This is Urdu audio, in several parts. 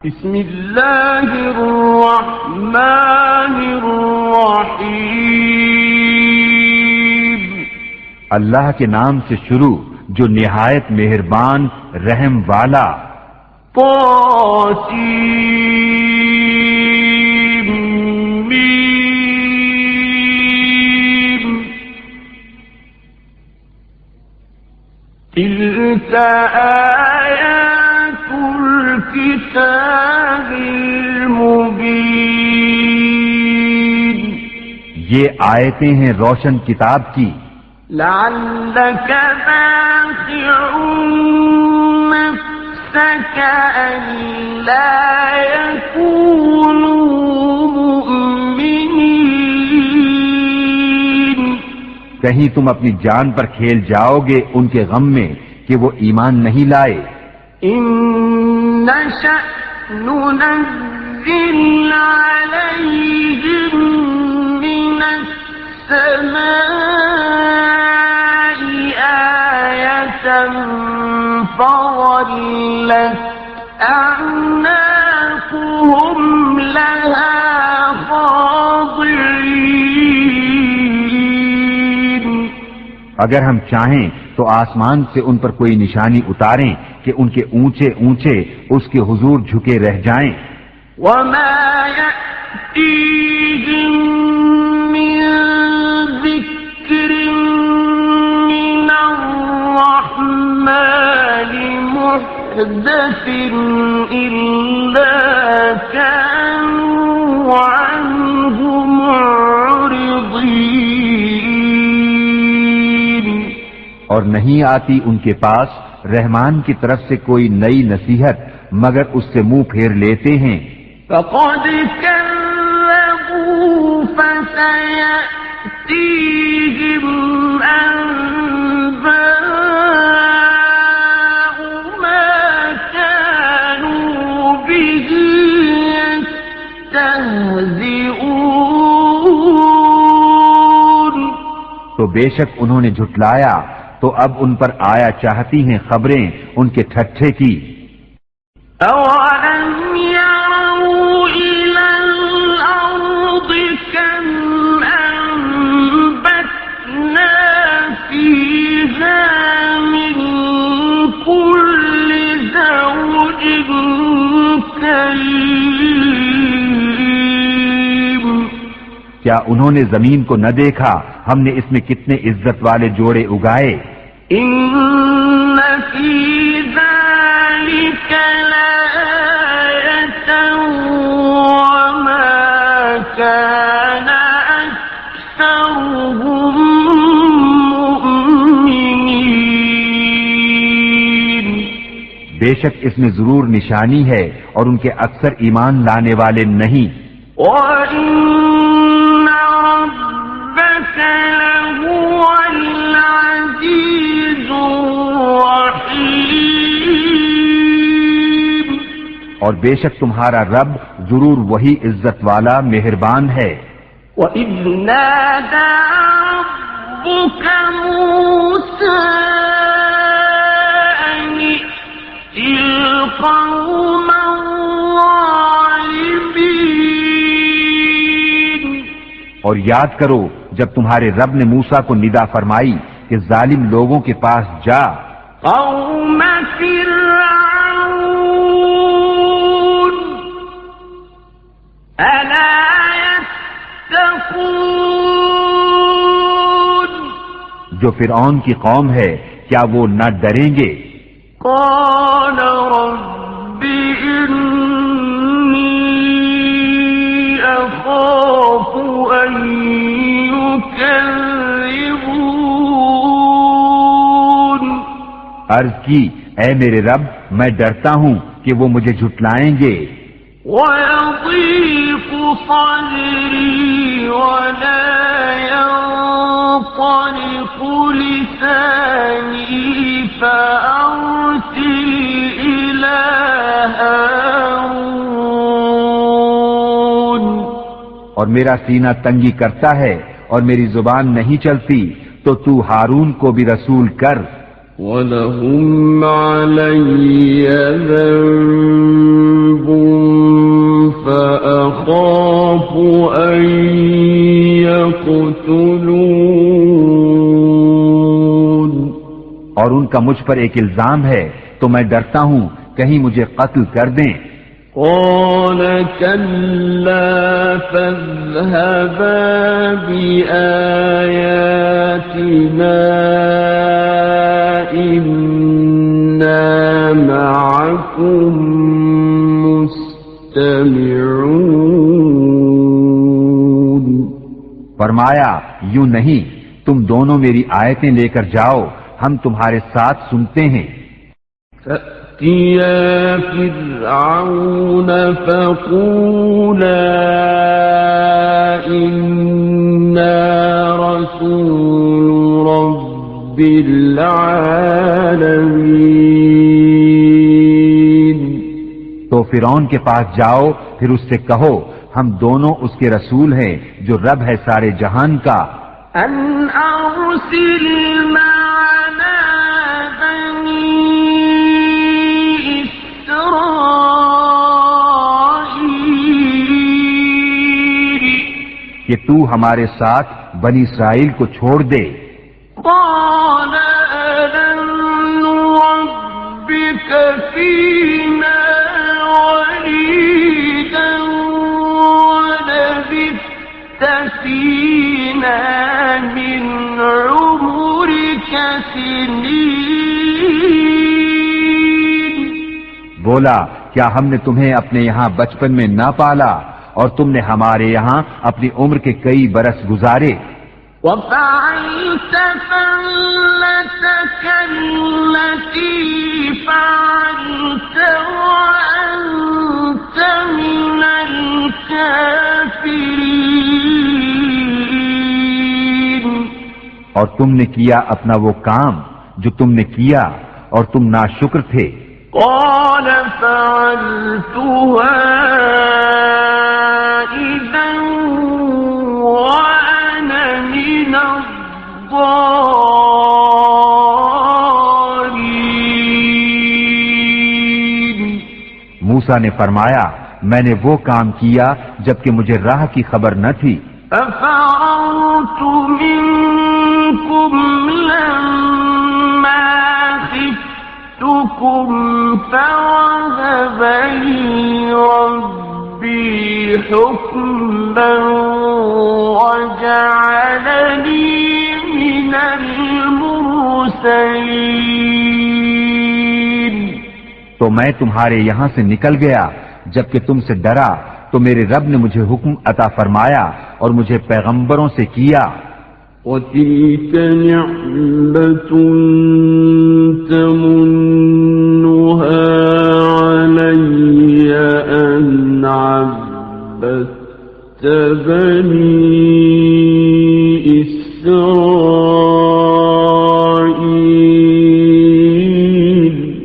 بسم اللہ الرحمن الرحیم، اللہ کے نام سے شروع جو نہایت مہربان رحم والا۔ طاسیم میم، تلک آیات الکتاب المبین، یہ آیتیں ہیں روشن کتاب کی۔ لعلک باخع نفسک الا یکونوا مؤمنین، کہیں تم اپنی جان پر کھیل جاؤ گے ان کے غم میں کہ وہ ایمان نہیں لائے۔ ان نشأ ننزل علیہم من السماء آیة فظلت أعناقهم لها خاضعين، اگر ہم چاہیں تو آسمان سے ان پر کوئی نشانی اتاریں کہ ان کے اونچے اونچے اس کے حضور جھکے رہ جائیں۔ وما يأتيهم من ذكر من الرحمن محدث إلا كانوا عنه معرضين، اور نہیں آتی ان کے پاس رحمان کی طرف سے کوئی نئی نصیحت مگر اس سے منہ پھیر لیتے ہیں۔ فقد كذبوا فسيأتيهم أنباء ما كانوا به يستهزئون، تو بے شک انہوں نے جھٹلایا تو اب ان پر آیا چاہتی ہیں خبریں ان کے ٹھٹھے کی۔ أَوَلَمْ يَرَوْا إِلَى الْأَرْضِ كَمْ أَنبَتْنَا فِيهَا مِن كُلِّ زَوْجٍ كَرِيمٍ، کیا انہوں نے زمین کو نہ دیکھا ہم نے اس میں کتنے عزت والے جوڑے اگائے۔ إِنَّ فِي ذَلِكَ لَآيَةً وَمَا كَانَ أَكْثَرُهُم مُؤْمِنِينَ، بے شک اس میں ضرور نشانی ہے اور ان کے اکثر ایمان لانے والے نہیں۔ وَإِنَّ رَبَّكَ لَهُوَ الْعَزِيزُ الرَّحِيمُ، اور بے شک تمہارا رب ضرور وہی عزت والا مہربان ہے۔ وَإِذْ نَادَى رَبُّكَ مُوسَىٰ أَنِ ائْتِ الْقَوْمَ الظَّالِمِينَ، اور یاد کرو جب تمہارے رب نے موسیٰ کو ندا فرمائی کہ ظالم لوگوں کے پاس جا۔ قَوْمَ فِرْعَوْنَ أَلَا يَتَّقُونَ، جو فرعون کی قوم ہے کیا وہ نہ ڈریں گے؟ قَالَ رَبِّ إِنِّي أَخَافُ أَن يُكَذِّبُونِ، عرض کی اے میرے رب میں ڈرتا ہوں کہ وہ مجھے جھٹلائیں گے۔ وَيَضِيقُ صَدْرِي وَلَا يَنطَلِقُ لِسَانِي فَأَرْسِلْ إِلَىٰ هَارُونَ، اور میرا سینہ تنگی کرتا ہے اور میری زبان نہیں چلتی تو تو ہارون کو بھی رسول کر۔ وَلَهُمْ عَلَيَّ ذَنبٌ أن يقتلون اور ان کا مجھ پر ایک الزام ہے تو میں ڈرتا ہوں کہیں مجھے قتل کر دیں۔ قال كلا فاذهبا بآياتنا إنا معكم مستمعون۔ فرمایا یوں نہیں، تم دونوں میری آیتیں لے کر جاؤ، ہم تمہارے ساتھ سنتے ہیں۔ فَأْتِيَا فِرْعَوْنَ فَقُولَا إِنَّا رَسُولُ رَبِّ الْعَالَمِينَ۔ تو فرعون کے پاس جاؤ، پھر اس سے کہو ہم دونوں اس کے رسول ہیں جو رب ہے سارے جہان کا۔ أَنْ أَرْسِلْ مَعَنَا بَنِي إِسْرَائِيلَ۔ کہ تو ہمارے ساتھ بنی اسرائیل کو چھوڑ دے۔ قَالَ أَلَمْ نُرَبِّكَ فِينَا وَلِيدًا وَلَبِثْتَ فِينَا مِنْ عُمُرِكَ سِنِينَ۔ بولا کیا ہم نے تمہیں اپنے یہاں بچپن میں نہ پالا اور تم نے ہمارے یہاں اپنی عمر کے کئی برس گزارے۔ وَفَعَلْتَ فَعْلَتَكَ الَّتِي فَعَلْتَ وَأَنْتَ مِنَ الْكَافِرِينَ۔ اور تم نے کیا اپنا وہ کام جو تم نے کیا اور تم ناشکر تھے۔ قال فعلتها إذا وأنا من الضالين۔ موسیٰ نے فرمایا میں نے وہ کام کیا جبکہ مجھے راہ کی خبر نہ تھی۔ فَفَرَرْتُ مِنكُمْ لَمَّا خِفْتُكُمْ فَوَهَبَ لِي رَبِّي حُكْمًا وَجَعَلَنِي مِنَ الْمُرْسَلِينَ۔ تو میں تمہارے یہاں سے نکل گیا جبکہ تم سے ڈرا تو میرے رب نے مجھے حکم عطا فرمایا اور مجھے پیغمبروں سے کیا۔ وَتِلْكَ نِعْمَةٌ تَمُنُّهَا عَلَيَّ أَنْ عَبَّدتَّ بَنِي إِسْرَائِيلَ۔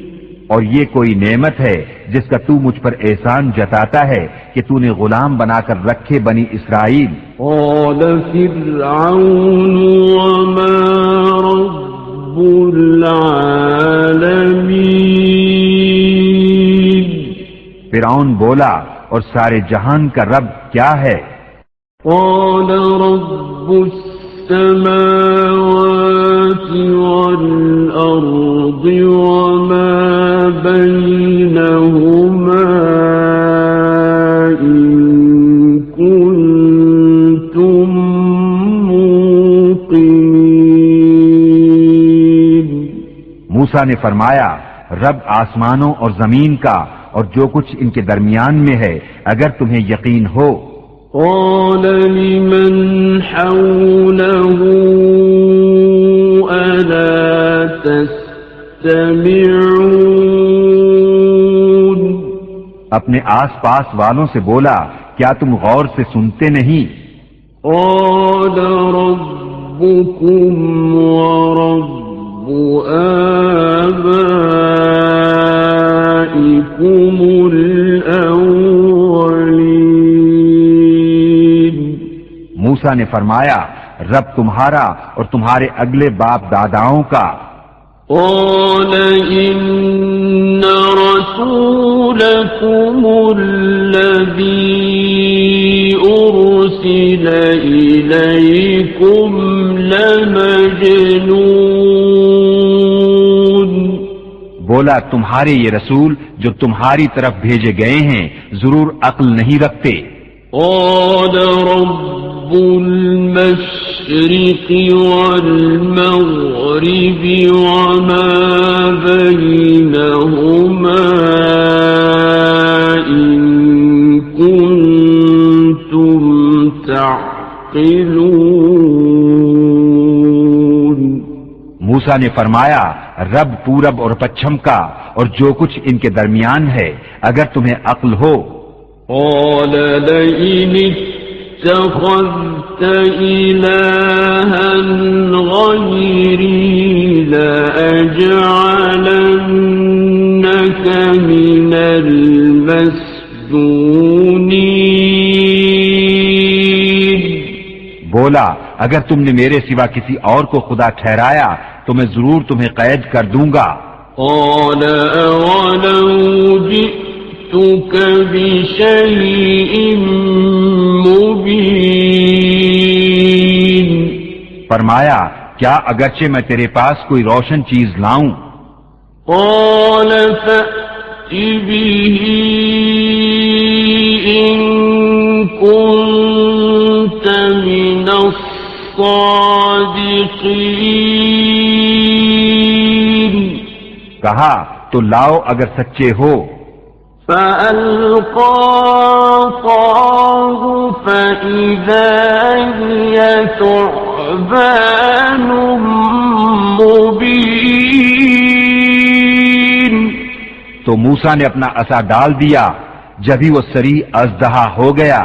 اور یہ کوئی نعمت ہے جس کا تو مجھ پر احسان جتاتا ہے کہ تو نے غلام بنا کر رکھے بنی اسرائیل۔ قال فرعون وما رب العالمين۔ فرعون بولا اور سارے جہان کا رب کیا ہے؟ قال رب السماوات والأرض وما بينهما إن كنتم موقنين۔ موسیٰ نے فرمایا رب آسمانوں اور زمین کا اور جو کچھ ان کے درمیان میں ہے اگر تمہیں یقین ہو۔ قال لمن حوله ألا تستمعون۔ اپنے آس پاس والوں سے بولا کیا تم غور سے سنتے نہیں؟ قال ربكم ورب آبائكم الأولين۔ موسیٰ نے فرمایا رب تمہارا اور تمہارے اگلے باپ داداؤں کا۔ قال إن رسولكم الذي أرسل بولا تمہارے یہ رسول جو تمہاری طرف بھیجے گئے ہیں ضرور عقل نہیں رکھتے. قال رب المشرق والمغرب وما بينهما إن كنتم تعقلون. موسیٰ نے فرمایا رب پورب اور پچھم کا اور جو کچھ ان کے درمیان ہے اگر تمہیں عقل ہو. قال لئن اتخذت إلها غيري لأجعلنك من المسجونين. بولا اگر تم نے میرے سوا کسی اور کو خدا ٹھہرایا تو میں ضرور تمہیں قید کر دوں گا. قال أولو جئتك بشيء مبين. فرمایا کیا اگرچہ میں تیرے پاس کوئی روشن چیز لاؤں. قال فأت به إن كنت من الصادقين. کہا تو لاؤ اگر سچے ہو. فألقى عصاه فإذا هي ثعبان مبين. تو موسیٰ نے اپنا عصا ڈال دیا جبھی وہ سری اژدہا ہو گیا.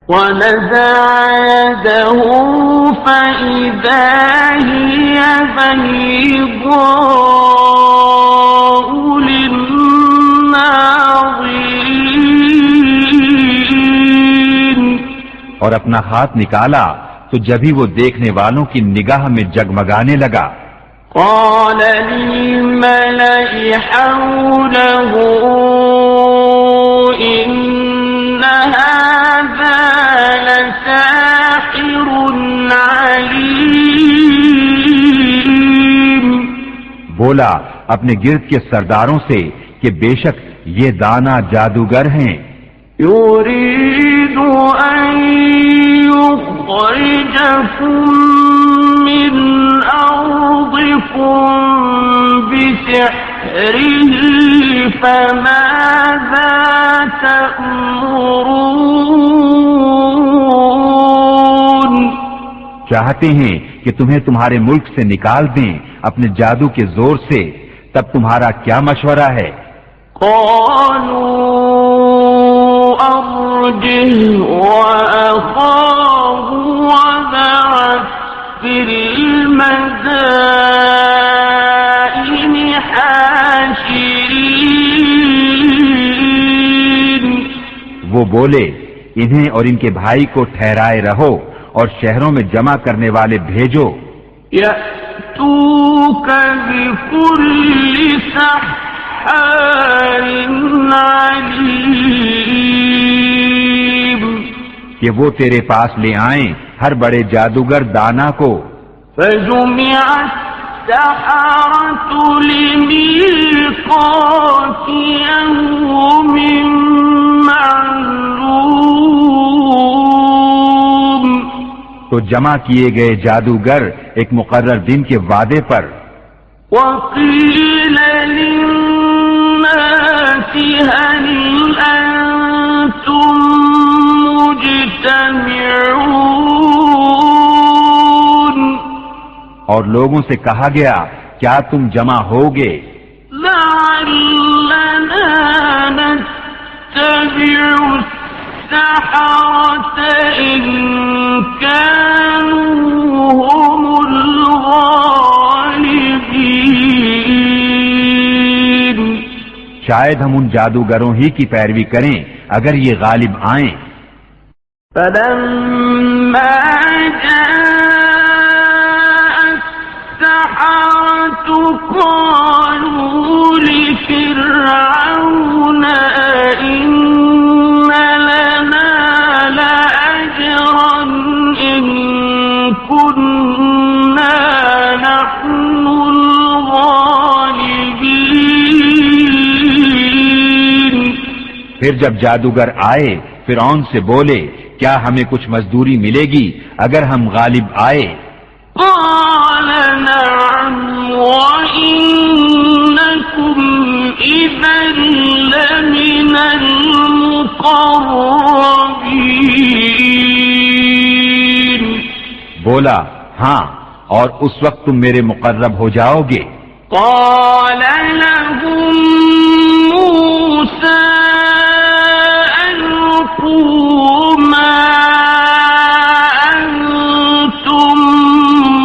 ونزع يده فإذا هي بيضاء للناظرين. اور اپنا ہاتھ نکالا تو جبھی وہ دیکھنے والوں کی نگاہ میں جگمگانے لگا. قال للملأ حوله إن هذا لساحر عليم. بولا اپنے گرد کے سرداروں سے کہ بے شک یہ دانا جادوگر ہیں. يريد أن يخرجكم من أرضكم بسحره فماذا تأمرون. چاہتے ہیں کہ تمہیں تمہارے ملک سے نکال دیں اپنے جادو کے زور سے، تب تمہارا کیا مشورہ ہے؟ قالوا أرجه وأخاه وابعث في المدائن حاشرين. وہ بولے انہیں اور ان کے بھائی کو ٹھہرائے رہو اور شہروں میں جمع کرنے والے بھیجو. يأتوك بكل سحار عليم. کہ وہ تیرے پاس لے آئیں ہر بڑے جادوگر دانا کو. فجمع السحرة لميقات يوم معلوم. تو جمع کیے گئے جادوگر ایک مقرر دن کے وعدے پر. وقيل للناس هل أنتم مجتمعون. اور لوگوں سے کہا گیا کیا تم جمع ہوگے؟ لعلنا نتبع السحرة إن كانوا هم الغالبين. شاید ہم ان جادوگروں ہی کی پیروی کریں اگر یہ غالب آئیں. فلما جاء السحرة قالوا لفرعون أئن لنا لأجرا إن كنا نحن الغالبين. پھر جب جادوگر آئے فرعون سے بولے کیا ہمیں کچھ مزدوری ملے گی اگر ہم غالب آئے؟ قال نعم وإنكم إذا لمن المقربين. بولا ہاں، اور اس وقت تم میرے مقرب ہو جاؤ گے. قال لهم موسى ألقوا ما أنتم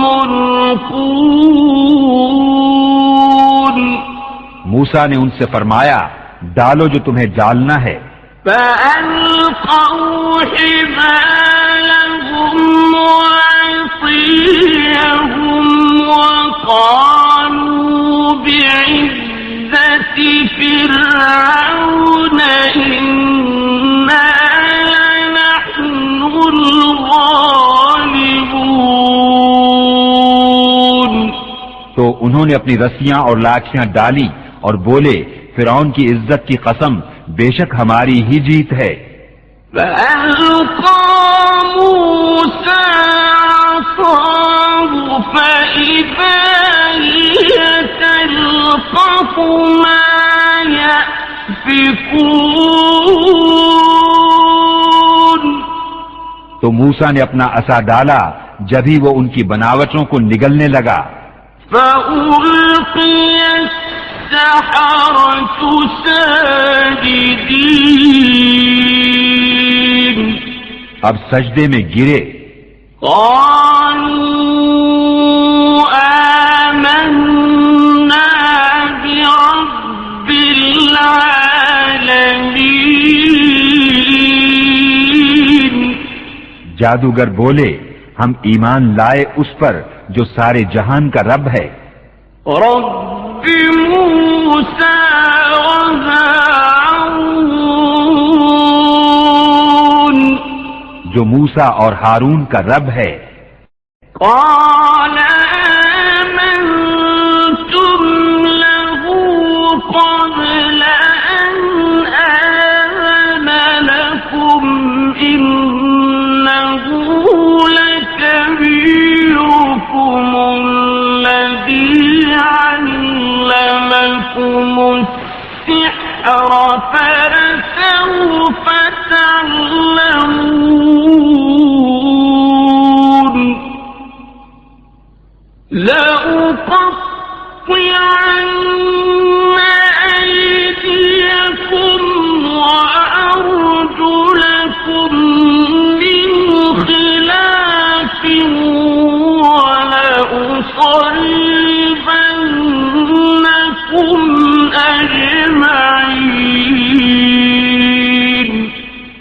ملقون. موسیٰ نے ان سے فرمایا ڈالو جو تمہیں ڈالنا ہے. فألقوا حبالهم وعصيهم وقالوا بعزة فرعون إنا لنحن الغالبون. تو انہوں نے اپنی رسیاں اور لاٹھیاں ڈالی اور بولے فرعون کی عزت کی قسم بے شک ہماری ہی جیت ہے. فألقى موسى عصاه فإذا هي تلقف ما يأفكون. تو موسیٰ نے اپنا عصا ڈالا جبھی وہ ان کی بناوٹوں کو نگلنے لگا. فألقي السحرة ساجدين. اب سجدے میں گرے. قالوا آمنا برب العالمين. جادوگر بولے ہم ایمان لائے اس پر جو سارے جہان کا رب ہے. رب موسى وهارون. جو موسیٰ اور ہارون کا رب ہے. قال آمنتم له قبل أن آذن لكم إنه لكبيركم الذي علمكم السحر فلسوف تعلمون. لأقطعن أيديكم وأرجلكم من خلاف ولأصلبنكم أجمعين.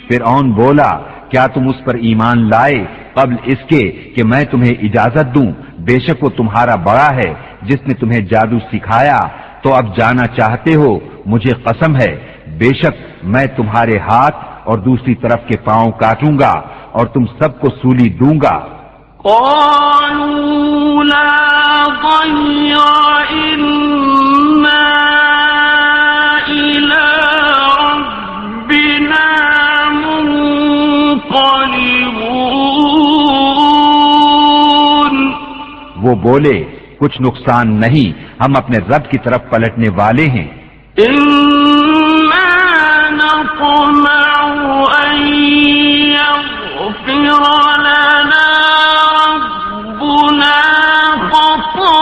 فرعون بولا کیا تم اس پر ایمان لائے قبل اس کے کہ میں تمہیں اجازت دوں؟ بے شک وہ تمہارا بڑا ہے جس نے تمہیں جادو سکھایا. تو اب جانا چاہتے ہو؟ مجھے قسم ہے بے شک میں تمہارے ہاتھ اور دوسری طرف کے پاؤں کاٹوں گا اور تم سب کو سولی دوں گا. قالوا لا ضير إنا إلى ربنا منقلبون. وہ بولے کچھ نقصان نہیں، ہم اپنے رب کی طرف پلٹنے والے ہیں. إنا نطمع أن يغفر لنا ربنا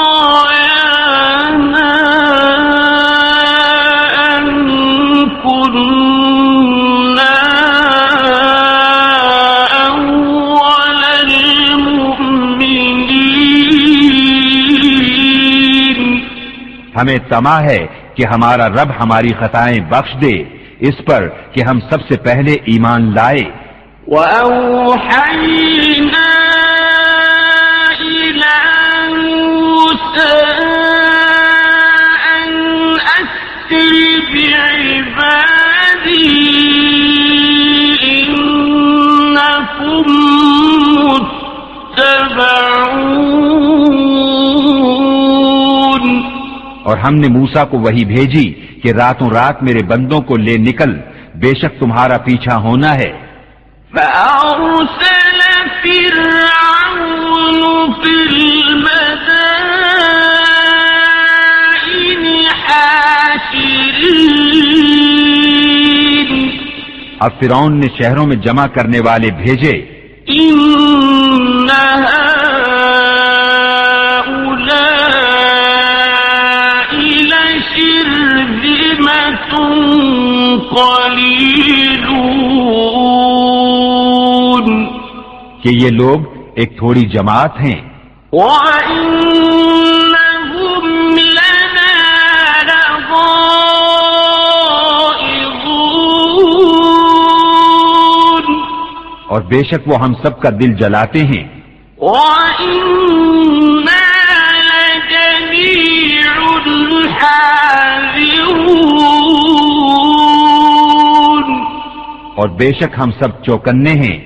خطايانا أن كنا أول المؤمنين. ہمیں طمع ہے کہ ہمارا رب ہماری خطائیں بخش دے اس پر کہ ہم سب سے پہلے ایمان لائے. وأوحينا إلى موسى أن أسر بعبادي إنكم متبعون. اور ہم نے موسیٰ کو وحی بھیجی کہ راتوں رات میرے بندوں کو لے نکل، بے شک تمہارا پیچھا ہونا ہے۔ فأرسل فرعون في المدائن حاشرين اب فرعون نے شہروں میں جمع کرنے والے بھیجے، إن هؤلاء لشرذمة قليلون کہ یہ لوگ ایک تھوڑی جماعت ہیں، وَإِنَّهُمْ لَنَا لَغَائِظُونَ اور بے شک وہ ہم سب کا دل جلاتے ہیں، وَإِنَّا لَجَمِيعٌ حَاذِرُونَ اور بے شک ہم سب چوکنے ہیں۔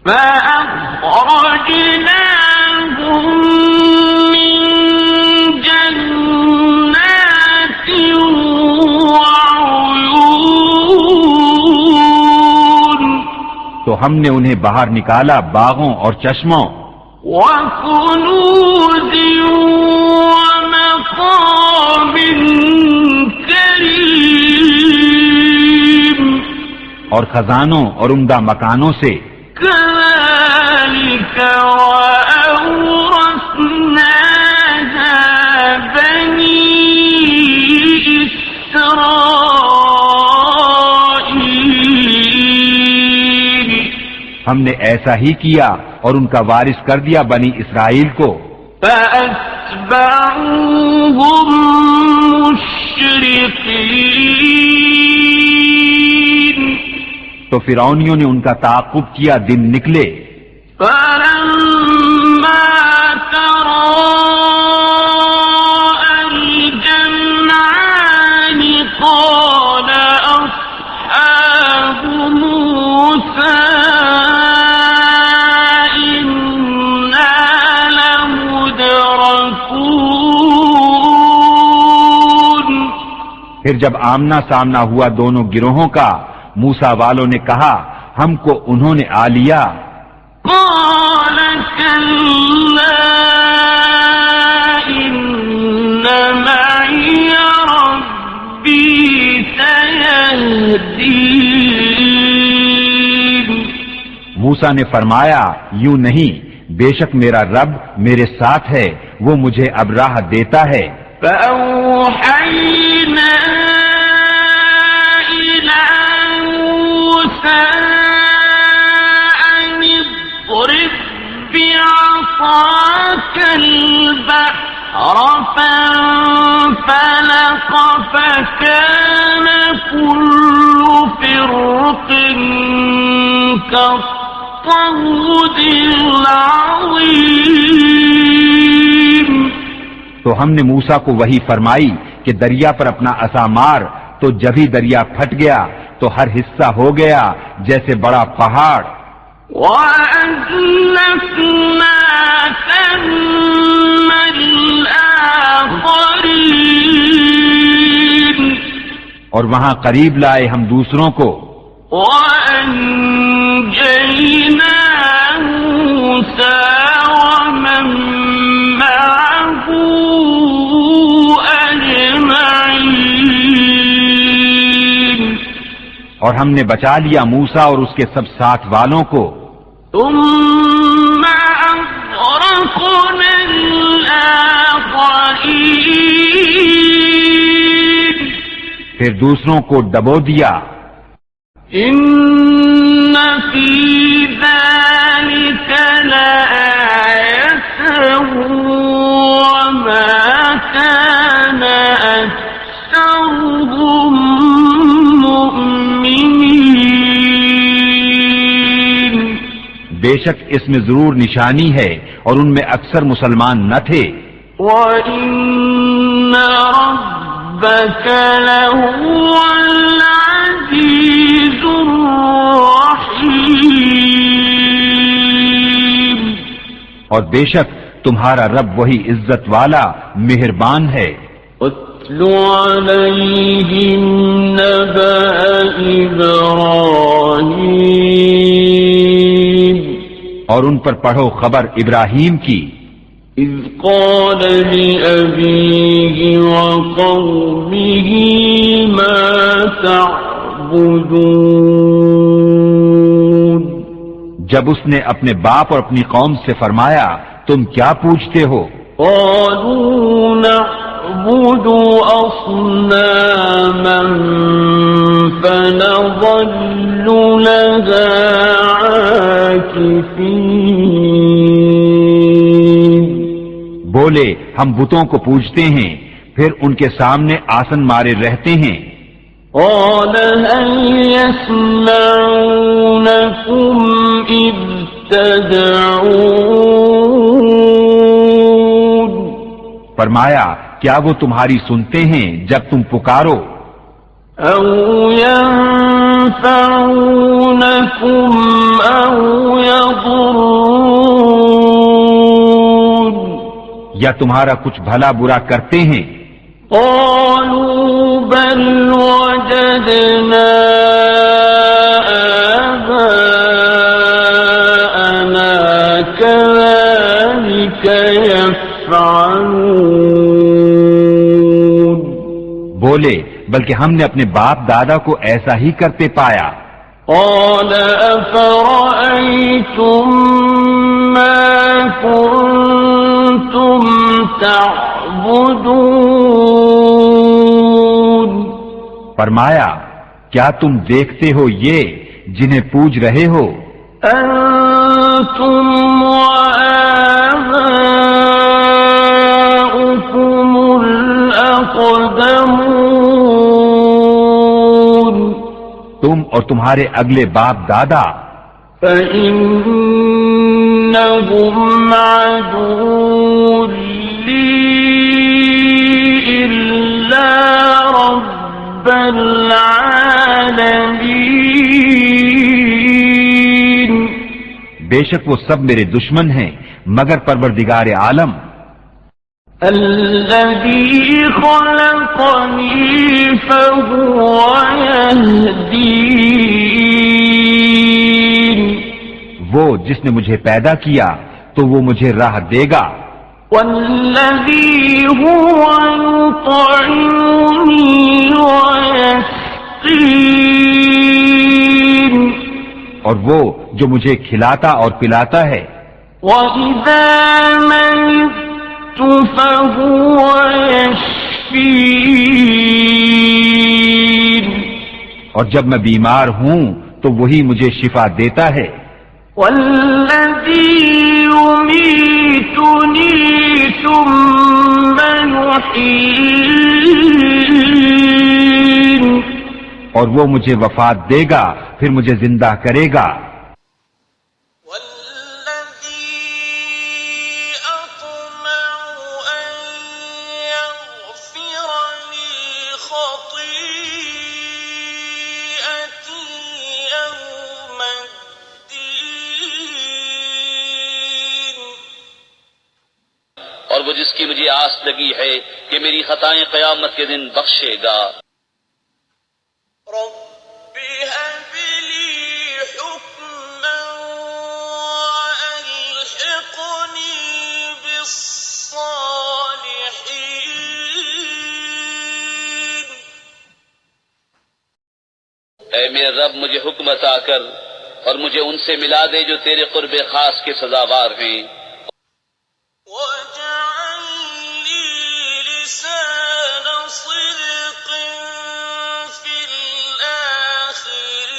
فَأَخْرَجْنَاهُم مِّن جَنَّاتٍ وَعُيُونٍ تو ہم نے انہیں باہر نکالا باغوں اور چشموں، وَكُنُوزٍ وَمَقَامٍ كَرِيمٍ اور خزانوں اور عمدہ مکانوں سے۔ كَذَلِكَ وَأَوْرَثْنَاهَا بَنِي إِسْرَائِيلَ ہم نے ایسا ہی کیا اور ان کا وارث کر دیا بنی اسرائیل کو۔ فَأَتْبَعُوهُم مُشْرِقِينَ تو فرعونیوں نے ان کا تعاقب کیا دن نکلے۔ فَلَمَّا تَرَاءَى الْجَمْعَانِ قَالَ أَصْحَابُ مُوسَىٰ إِنَّا لَمُدْرَكُونَ پھر جب آمنا سامنا ہوا دونوں گروہوں کا، موسیٰ والوں نے کہا ہم کو انہوں نے آ لیا۔ قَالَ كَلَّا إِنَّ مَعِيَ رَبِّي سَيَهْدِينِ موسیٰ نے فرمایا یوں نہیں، بے شک میرا رب میرے ساتھ ہے، وہ مجھے اب راہ دیتا ہے۔ فَأَوْحَيْنَا إِلَىٰ مُوسَىٰ أَنِ اضْرِب بِّعَصَاكَ الْبَحْرَ فَانفَلَقَ فَكَانَ كُلُّ فِرْقٍ كَالطَّوْدِ الْعَظِيمِ تو ہم نے موسیٰ کو وحی فرمائی کہ دریا پر اپنا عصا مار، تو جب ہی دریا پھٹ گیا تو ہر حصہ ہو گیا جیسے بڑا پہاڑ۔ وَأَزْلَفْنَا ثَمَّ الْآخَرِينَ اور وہاں قریب لائے ہم دوسروں کو۔ وَأَنجَيْنَا مُوسَىٰ وَمَن مَّعَهُ أَجْمَعِينَ اور ہم نے بچا لیا موسیٰ اور اس کے سب ساتھ والوں کو۔ ثُمَّ أَغْرَقْنَا الْآخَرِينَ پھر دوسروں کو ڈبو دیا۔ إِنَّ فِي ذَلِكَ لَآيَةً وَمَا كَانَ أَكْثَرُهُم مُؤْمِنِينَ بے شک اس میں ضرور نشانی ہے اور ان میں اکثر مسلمان نہ تھے۔ وَإِنَّ رَبَّكَ لَهُوَ الْعَزِيزُ الرَّحِيمُ اور بے شک تمہارا رب وہی عزت والا مہربان ہے۔ واتل عليهم نبأ إبراهيم اور ان پر پڑھو خبر ابراہیم کی، إذ قال لأبيه وقومه ما تعبدون جب اس نے اپنے باپ اور اپنی قوم سے فرمایا تم کیا پوچھتے ہو؟ قالوا نعبد أصناما فنظل لها عاكفين بولے ہم بتوں کو پوجتے ہیں پھر ان کے سامنے آسن مارے رہتے ہیں۔ قال هل يسمعونكم إذ تدعون فرمایا کیا وہ تمہاری سنتے ہیں جب تم پکارو؟ أو ينفعونكم أو يضرون یا تمہارا کچھ بھلا برا کرتے ہیں؟ قالوا بل وجدنا آباءنا كذلك يفعلون بولے بلکہ ہم نے اپنے باپ دادا کو ایسا ہی کرتے پایا۔ قال أفرأيتم ما كنتم تعبدون فرمایا کیا تم دیکھتے ہو یہ جنہیں پوج رہے ہو؟ أنتم وآباؤكم الأقدمون تم اور تمہارے اگلے باپ دادا، فإنهم عدو لي إلا رب العالمين بے شک وہ سب میرے دشمن ہیں مگر پروردگار عالم، الذي خلقني فهو يهدين وہ جس نے مجھے پیدا کیا تو وہ مجھے راہ دے گا، والذي هو يطعمني ويسقين اور وہ جو مجھے کھلاتا اور پلاتا ہے، وإذا مرضت فهو يشفين اور جب میں بیمار ہوں تو وہی مجھے شفا دیتا ہے، والذي يميتني ثم يحيين اور وہ مجھے وفات دے گا پھر مجھے زندہ کرے گا، والذي أطمع أن يغفر لي خطيئتي يوم الدين اور وہ جس کی مجھے آس لگی ہے کہ میری خطائیں قیامت کے دن بخشے گا۔ رب هب لي حكما وألحقني بالصالحين اے میرے رب مجھے حکم عطا کر اور مجھے ان سے ملا دے جو تیرے قرب خاص کے سزاوار ہیں، واجعل لي لسان صدق في الآخرين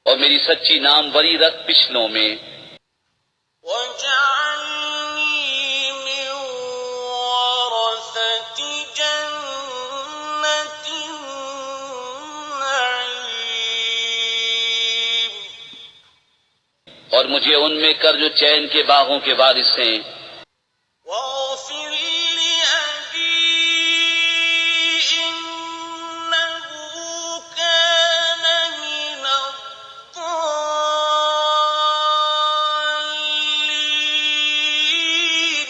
اور میری سچی ناموری رکھ پچھلوں میں، واجعلني من ورثة جنة النعيم اور مجھے ان میں کر جو چین کے باغوں کے وارث ہیں، واغفر لأبي إنه كان من الضالين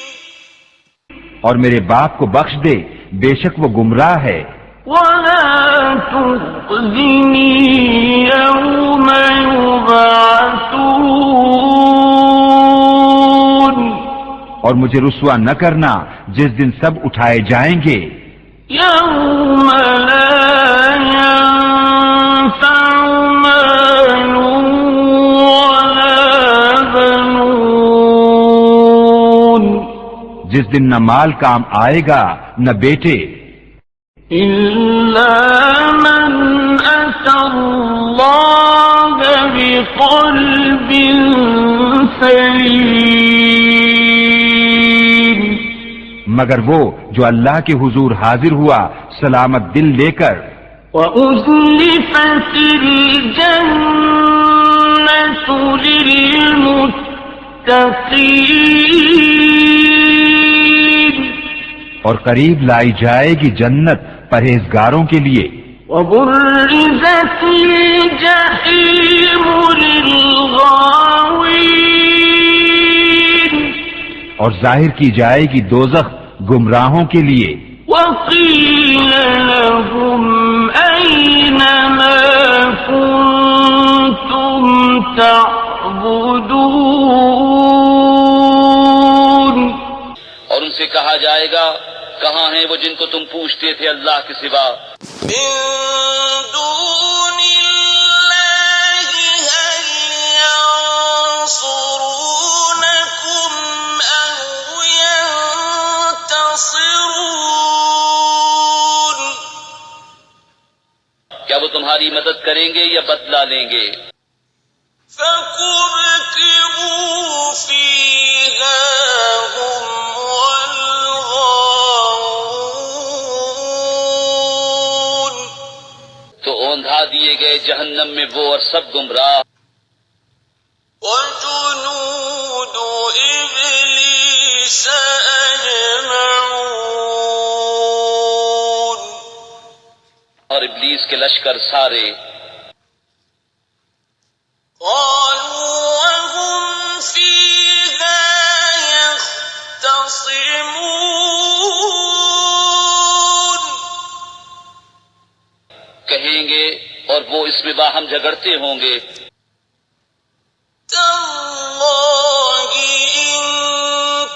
اور میرے باپ کو بخش دے، بے شک وہ گمراہ ہے۔ وَلَا تُخْزِنِي يَوْمَ يُبْعَثُونَ اور مجھے رسوا نہ کرنا جس دن سب اٹھائے جائیں گے۔ يَوْمَ لَا يَنفَعُ مَالٌ وَلَا بَنُونَ جس دن نہ مال کام آئے گا نہ بیٹے، إِلَّا مَنْ أَتَى اللَّهَ بِقَلْبٍ سَلِيمٍ مگر وہ جو اللہ کے حضور حاضر ہوا سلامت دل لے کر۔ وَأُزْلِفَتِ الْجَنَّةُ لِلْمُتَّقِينَ اور قریب لائی جائے گی جنت پرہیزگاروں کے لیے۔ وَبُرِّزَتِ الْجَحِيمُ لِلْغَاوِينَ اور ظاہر کی جائے گی دوزخ گمراہوں کے لیے۔ وَقِيلَ لَهُمْ أَيْنَ مَا كُنتُمْ تَعْبُدُونَ اور ان سے کہا جائے گا کہاں ہیں وہ جن کو تم پوچھتے تھے اللہ کے سوا؟ من دون اللہ هل ينصرونكم أو ينتصرون کیا وہ تمہاری مدد کریں گے یا بدلہ لیں گے؟ فَكُبْكِبُوا فِيهَا هُمْ وَالْغَاوُونَ تو اوندھا دیے گئے جہنم میں وہ اور سب گمراہ۔ وَجُنُودُ إِبْلِيسَ أَجْمَعُونَ اور ابلیس کے لشکر سارے۔ قَالُوا وَهُمْ فِيهَا يَخْتَصِمُونَ کہیں گے اور وہ اس میں باہم جھگڑتے ہوں گے، تَاللَّهِ إِن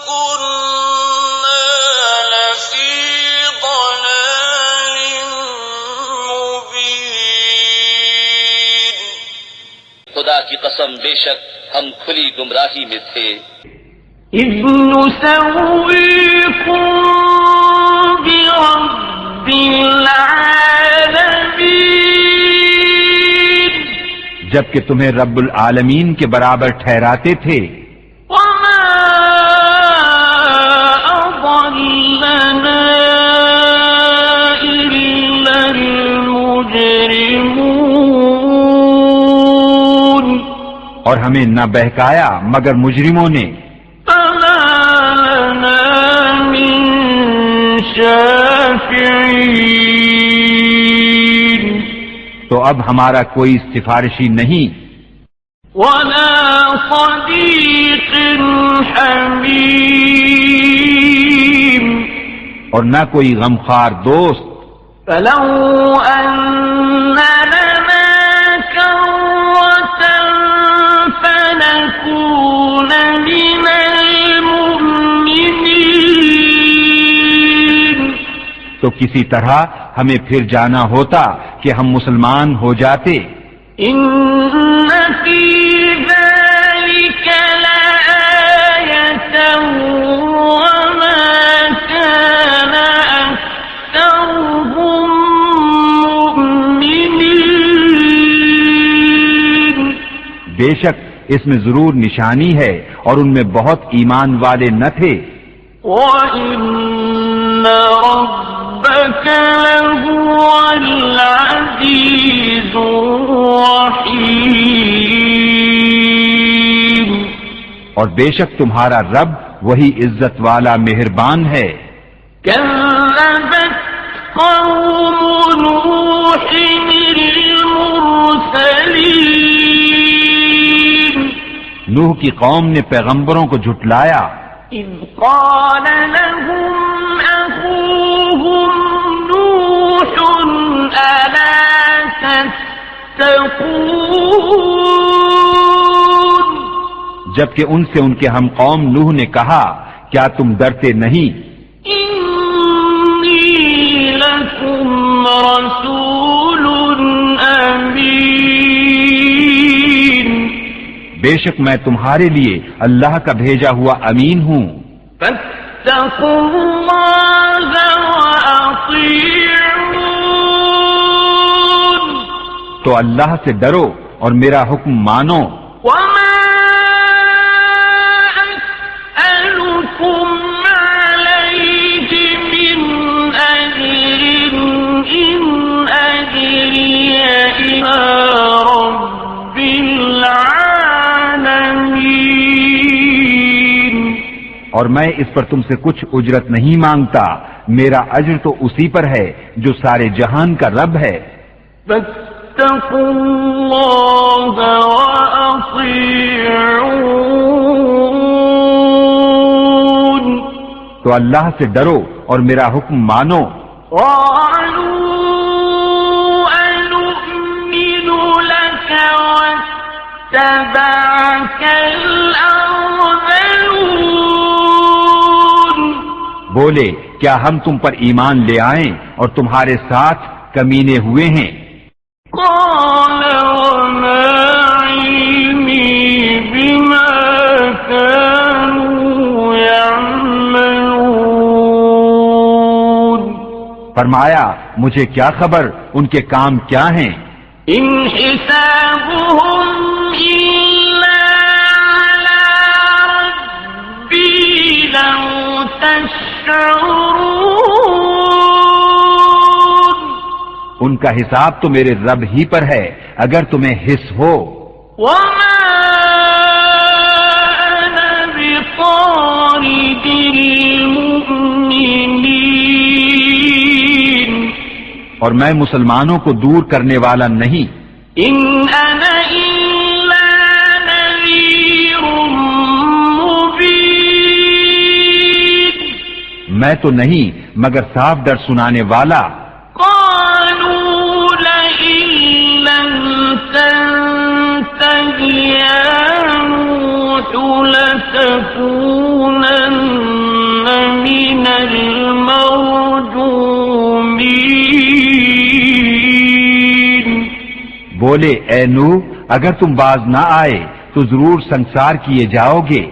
كُنَّا لَفِي ضَلَالٍ مُبِينٍ خدا کی قسم بے شک ہم کھلی گمراہی میں تھے۔ إِذْ نُسَوِّيكُم بِرَبِّ الْعَالَمِينَ جبکہ تمہیں رب العالمین کے برابر ٹھہراتے تھے۔ وَمَا أَضَلَّنَا إِلَّا الْمُجْرِمُونَ اور ہمیں نہ بہکایا مگر مجرموں نے۔ فَمَا لَنَا مِن شَافِعِينَ تو اب ہمارا کوئی سفارشی نہیں، وَلَا صَدِيقٍ حَمِيمٍ اور نہ کوئی غمخوار دوست۔ فَلَوْ أَنَّ لَنَا كَرَّةً فَنَكُونَ مِنَ الْمُؤْمِنِينَ تو کسی طرح ہمیں پھر جانا ہوتا کہ ہم مسلمان ہو جاتے۔ إِنَّ فِي ذَلِكَ لَآيَةً وَمَا كَانَ أَكْثَرُهُم مُؤْمِنِينَ بے شک اس میں ضرور نشانی ہے اور ان میں بہت ایمان والے نہ تھے۔ وَإِنَّ رَبَّكَ لَهُوَ الْعَزِيزُ الرَّحِيمُ اور بے شک تمہارا رب وہی عزت والا مہربان ہے۔ كَذَّبَتْ قَوْمُ نُوحٍ الْمُرْسَلِينَ نوح کی قوم نے پیغمبروں کو جھٹلایا۔ إذ قال لهم أخوهم نوح ألا تتقون جبکہ ان سے ان کے ہم قوم نوح نے کہا کیا تم ڈرتے نہیں؟ إني لكم رسول أمين بے شک میں تمہارے لیے اللہ کا بھیجا ہوا امین ہوں، فاتقوا الله وأطيعون تو اللہ سے ڈرو اور میرا حکم مانو۔ وما أسألكم عليه من أجر إن أجري إلى رب العالمين اور میں اس پر تم سے کچھ اجرت نہیں مانگتا، میرا اجر تو اسی پر ہے جو سارے جہان کا رب ہے۔ فاتقوا الله وأطيعون تو اللہ سے ڈرو اور میرا حکم مانو۔ قالوا أنؤمن لك واتبعك الأرذلون بولے کیا ہم تم پر ایمان لے آئیں اور تمہارے ساتھ کمینے ہوئے ہیں؟ قال وما علمي بما كانوا يعملون فرمایا مجھے کیا خبر ان کے کام کیا ہیں؟ إن حسابهم إلا على ربي لو تشعرون ان کا حساب تو میرے رب ہی پر ہے اگر تمہیں حس ہو۔ وما أنا بطارد المؤمنين اور میں مسلمانوں کو دور کرنے والا نہیں۔ إن أنا إلا نذير مبين میں تو نہیں مگر صاف ڈر سنانے والا۔ قالوا لئن لم تنته يا نوح لتكونن من المرجومين بولے اے نوح اگر تم باز نہ آئے تو ضرور سنسار کیے جاؤ گے۔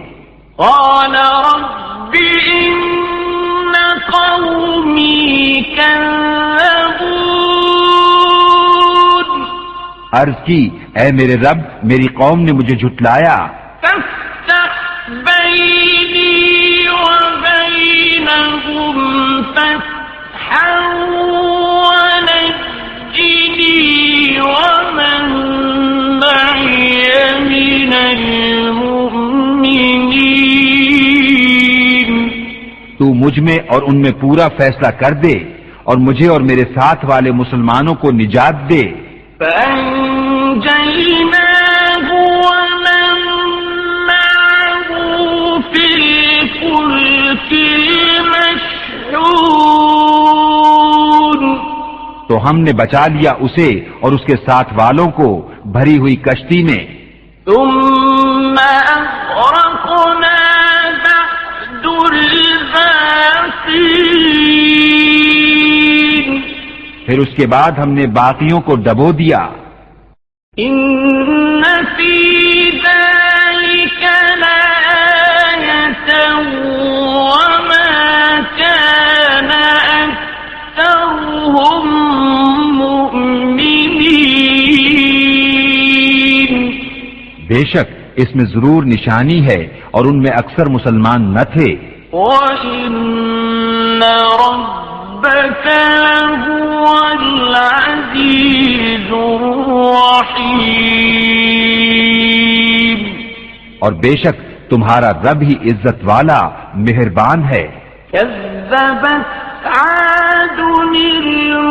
قال رب إن قومي كذبون عرض کی اے میرے رب میری قوم نے مجھے جھٹلایا، فافتح بيني وبينهم فتحا ونجني ومن معي من المؤمنين تو مجھ میں اور ان میں پورا فیصلہ کر دے اور مجھے اور میرے ساتھ والے مسلمانوں کو نجات دے۔ فأنجيناه ومن معه في الفلك المشحون تو ہم نے بچا لیا اسے اور اس کے ساتھ والوں کو بھری ہوئی کشتی میں۔ ثم أغرقنا بعد الباقين پھر اس کے بعد ہم نے باقیوں کو ڈبو دیا۔ إن في ذلك لآية وما كان أكثرهم مؤمنين بے شک اس میں ضرور نشانی ہے اور ان میں اکثر مسلمان نہ تھے۔ وَإِنَّ رَبَّكَ لَهُوَ الْعَزِيزُ الرَّحِيمُ اور بے شک تمہارا رب ہی عزت والا مہربان ہے۔ كذبت عاد المرسلين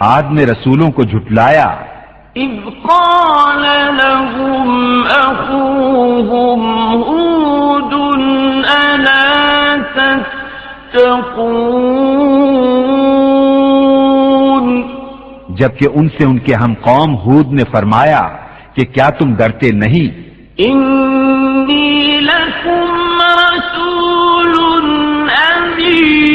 عاد نے رسولوں کو جھٹلایا۔ إذ قال لهم أخوهم هود ألا تتقون جبکہ ان سے ان کے ہم قوم ہود نے فرمایا کہ کیا تم ڈرتے نہیں؟ إني لكم رسول أمين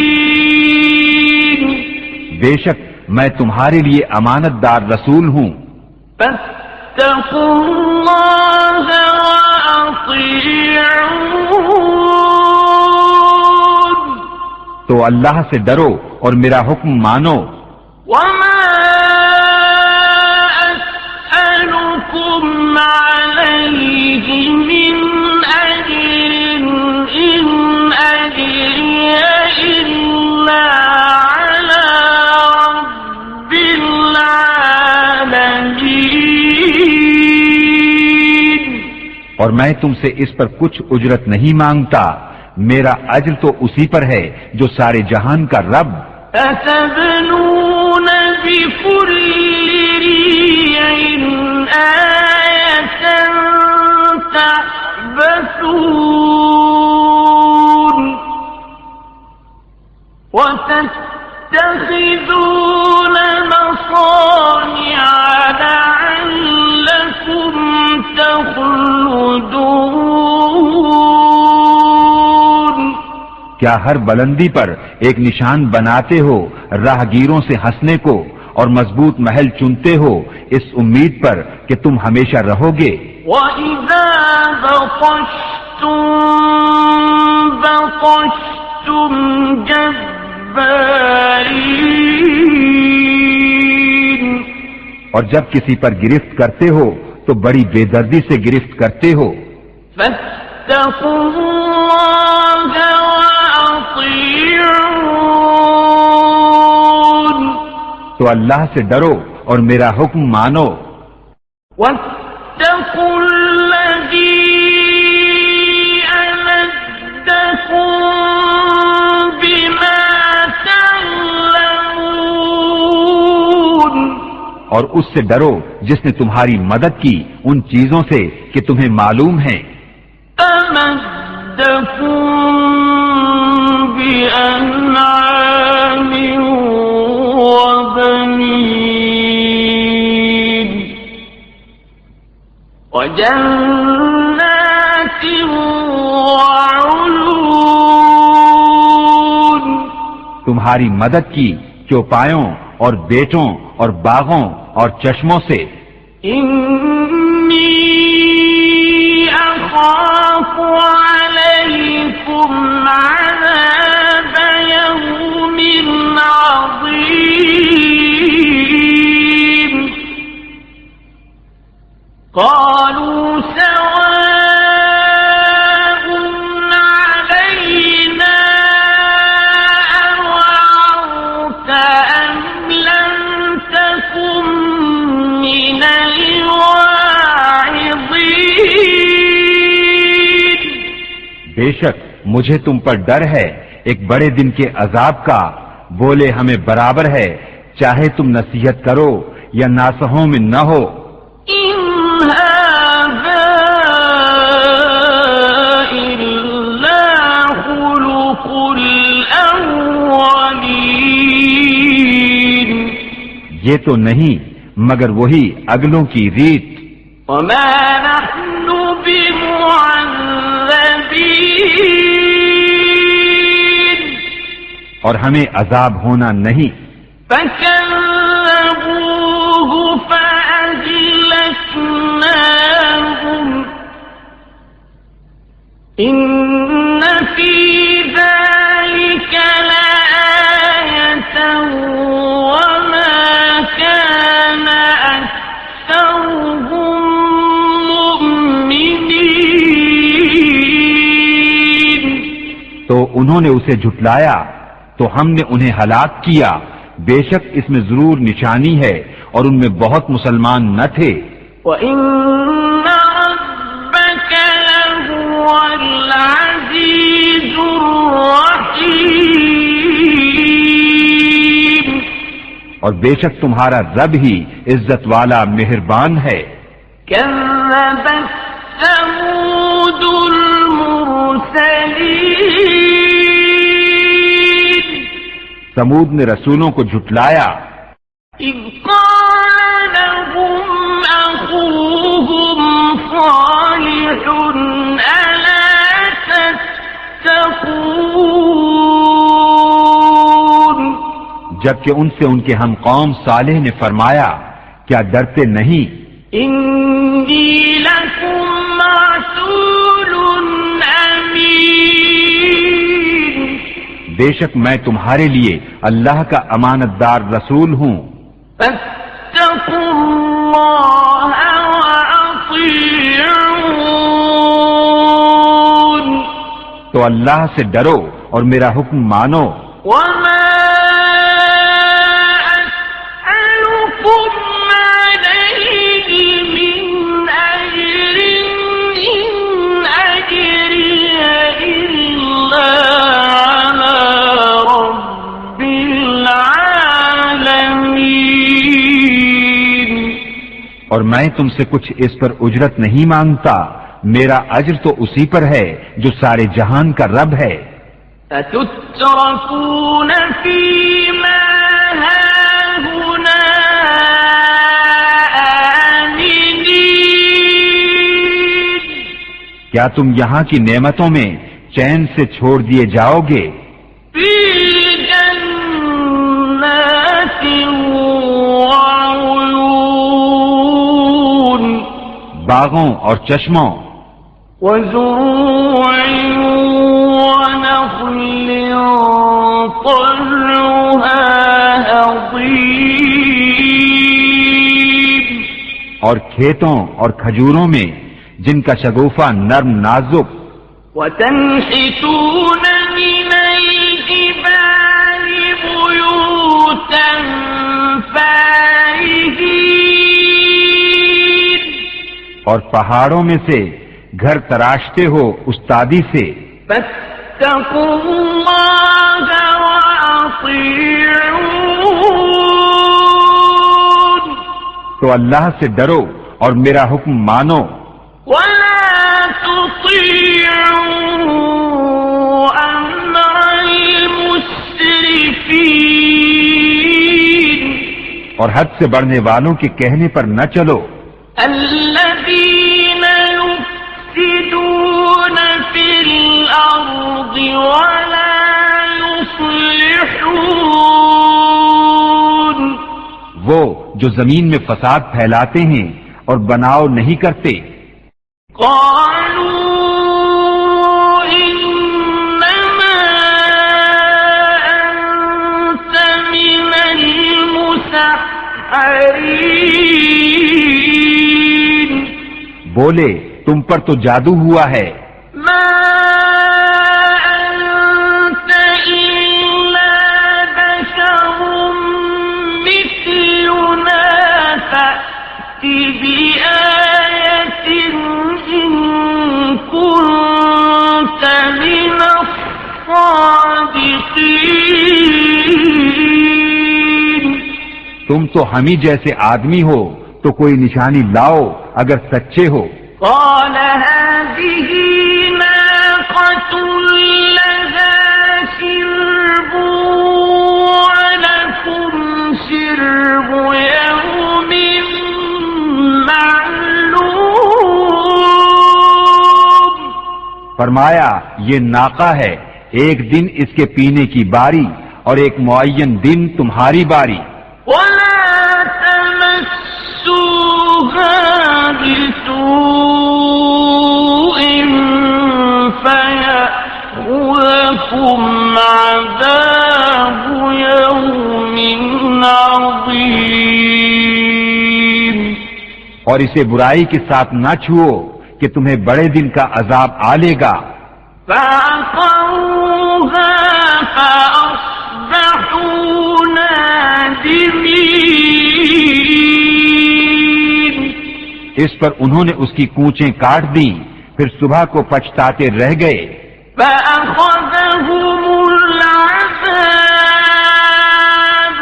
بے شک میں تمہارے لیے امانت دار رسول ہوں، فاتقوا الله وأطيعون تو اللہ سے ڈرو اور میرا حکم مانو۔ وما أسألكم عليه من أجر إن أجري إلا على رب العالمين اور میں تم سے اس پر کچھ اجرت نہیں مانگتا، میرا اجر تو اسی پر ہے جو سارے جہان کا رب۔ أتبنون بكل ريع آية تعبثون وتتخذون مصانع لعلكم تخلدون کیا ہر بلندی پر ایک نشان بناتے ہو راہگیروں سے ہنسنے کو اور مضبوط محل چنتے ہو اس امید پر کہ تم ہمیشہ رہو گے؟ وَإِذَا بَطَشْتُمْ بَطَشْتُمْ جَبَّارِينَ اور جب کسی پر گرفت کرتے ہو تو بڑی بے دردی سے گرفت کرتے ہو۔ فَاتَّقُوا اللَّهَ وَأَطِيعُونِ تو اللہ سے ڈرو اور میرا حکم مانو۔ وَاتَّقُوا الَّذِي أَمَدَّكُم بِمَا تَعْلَمُونَ اور اس سے ڈرو جس نے تمہاری مدد کی ان چیزوں سے کہ تمہیں معلوم ہے۔ أَمَدَّكُم بِأَنْعَامٍ وَبَنِينَ وَجَنَّاتٍ وَعُيُونٍ تمہاری مدد کی چوپایوں اور بیٹوں اور باغوں اور چشموں سے۔ إِنِّي أَخَافُ عَلَيْكُمْ عَذَابَ يَوْمٍ عَظِيمٍ قَالُوا سَوَاءٌ عَلَيْنَا أَوَعَظْتَ أَمْ لَمْ تَكُن مِّنَ الْوَاعِظِينَ بے شک مجھے تم پر ڈر ہے ایک بڑے دن کے عذاب کا، بولے ہمیں برابر ہے چاہے تم نصیحت کرو یا ناصحوں میں نہ ہو۔ إِنْ هَذَا إِلَّا خُلُقُ الْأَوَّلِينَ یہ تو نہیں مگر وہی اگلوں کی ریت۔ وَمَا نَحْنُ بِمُعَذَّبِينَ اور ہمیں عذاب ہونا نہیں۔ فَكَذَّبُوهُ فَأَهْلَكْنَاهُمْ إِنَّ فِي ذَلِكَ لَآيَةً وَمَا كَانَ أَكْثَرُهُم مُؤْمِنِينَ تو انہوں نے اسے جھٹلایا تو ہم نے انہیں ہلاک کیا، بے شک اس میں ضرور نشانی ہے اور ان میں بہت مسلمان نہ تھے۔ وَإِنَّ رَبَّكَ لَهُوَ الْعَزِيزُ الرَّحِيمُ اور بے شک تمہارا رب ہی عزت والا مہربان ہے۔ كذبت ثمود المرسلين سمود نے رسولوں کو جھٹلایا إذ قال لهم أخوهم صالح ألا تتقون جبکہ ان سے ان کے ہم قوم صالح نے فرمایا کیا ڈرتے نہیں؟ إني لكم رسول أمين بے شک میں تمہارے لیے اللہ کا امانت دار رسول ہوں، فاتقوا الله وأطيعون تو اللہ سے ڈرو اور میرا حکم مانو۔ وما أسألكم عليه من أجر إن أجري إلا على رب العالمين اور میں تم سے کچھ اس پر اجرت نہیں مانگتا، میرا اجر تو اسی پر ہے جو سارے جہان کا رب ہے۔ أتتركون فيما هاهنا آمنين کیا تم یہاں کی نعمتوں میں چین سے چھوڑ دیے جاؤ گے؟ في جنات وعيون باغوں اور چشموں، وزروع ونخل طلعها هضيم اور کھیتوں اور کھجوروں میں جن کا شگوفہ نرم نازک، وتنحتون من الجبال بيوتا فارهين اور پہاڑوں میں سے گھر تراشتے ہو استادی سے، فاتقوا الله وأطيعون تو اللہ سے ڈرو اور میرا حکم مانو۔ ولا تطيعوا أمر المسرفين اور حد سے بڑھنے والوں کے کہنے پر نہ چلو، الذين يفسدون في الأرض ولا يصلحون وہ جو زمین میں فساد پھیلاتے ہیں اور بناؤ نہیں کرتے۔ قالوا إنما أنت من المسحرين بولے تم پر تو جادو ہوا ہے، ما أنت إلا بشر مثلنا فأت بآية إن كنت من الصادقين تم تو ہم ہی جیسے آدمی ہو تو کوئی نشانی لاؤ اگر سچے ہو۔ قال هذه ناقة لها شرب ولكم شرب يوم معلوم فرمایا یہ ناقہ ہے، ایک دن اس کے پینے کی باری اور ایک معین دن تمہاری باری۔ ولا تمسوها بسوء فيأخذكم عذاب يوم عظيم اور اسے برائی کے ساتھ نہ چھوؤ کہ تمہیں بڑے دن کا عذاب آ لے گا۔ فعقروها فأصبحوا نادمين اس پر انہوں نے اس کی کونچیں کاٹ دیں، پھر صبح کو پچھتاتے رہ گئے۔ فأخذهم العذاب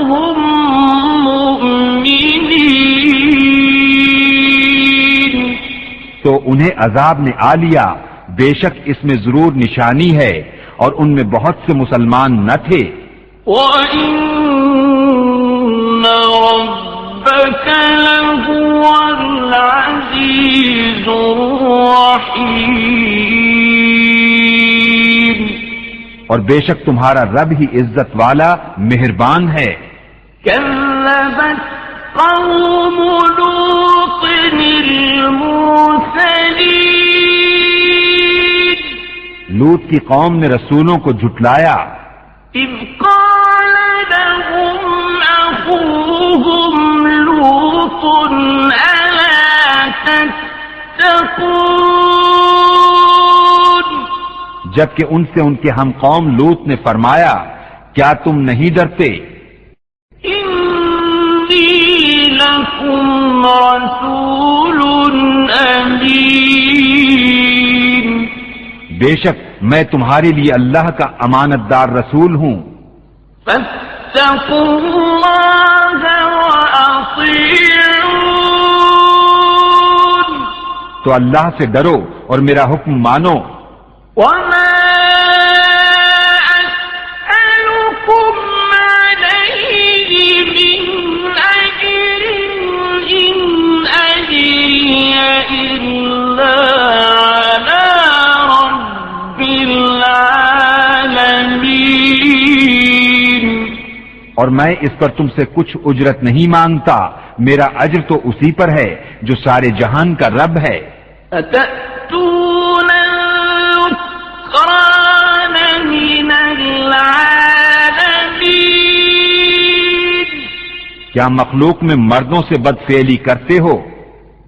أكثرهم مؤمنين. تو انہیں عذاب نے آ لیا، بے شک اس میں ضرور نشانی ہے، اور ان میں بہت سے مسلمان نہ تھے۔ وَإِنَّ رَبَّكَ لَهُوَ الْعَزِيزُ الرَّحِيمُ. اور بے شک تمہارا رب ہی عزت والا مہربان ہے۔ كذبت قوم لوط المرسلين. لوط کی قوم نے رسولوں کو جھٹلایا، إذ قال لهم أخوهم لوط ألا تتقون. جبکہ ان سے ان کے ہم قوم لوط نے فرمایا، کیا تم نہیں ڈرتے؟ إني لكم رسول أمين. بے شک میں تمہارے لیے اللہ کا امانت دار رسول ہوں، فاتقوا الله وأطيعون. تو اللہ سے ڈرو اور میرا حکم مانو۔ وما أسألكم عليه من أجر إن أجري إلا على رب العالمين. اور میں اس پر تم سے کچھ اجرت نہیں مانگتا، میرا اجر تو اسی پر ہے جو سارے جہان کا رب ہے۔ أتأتون الذكران من العالمين. کیا مخلوق میں مردوں سے بدفعلی کرتے ہو؟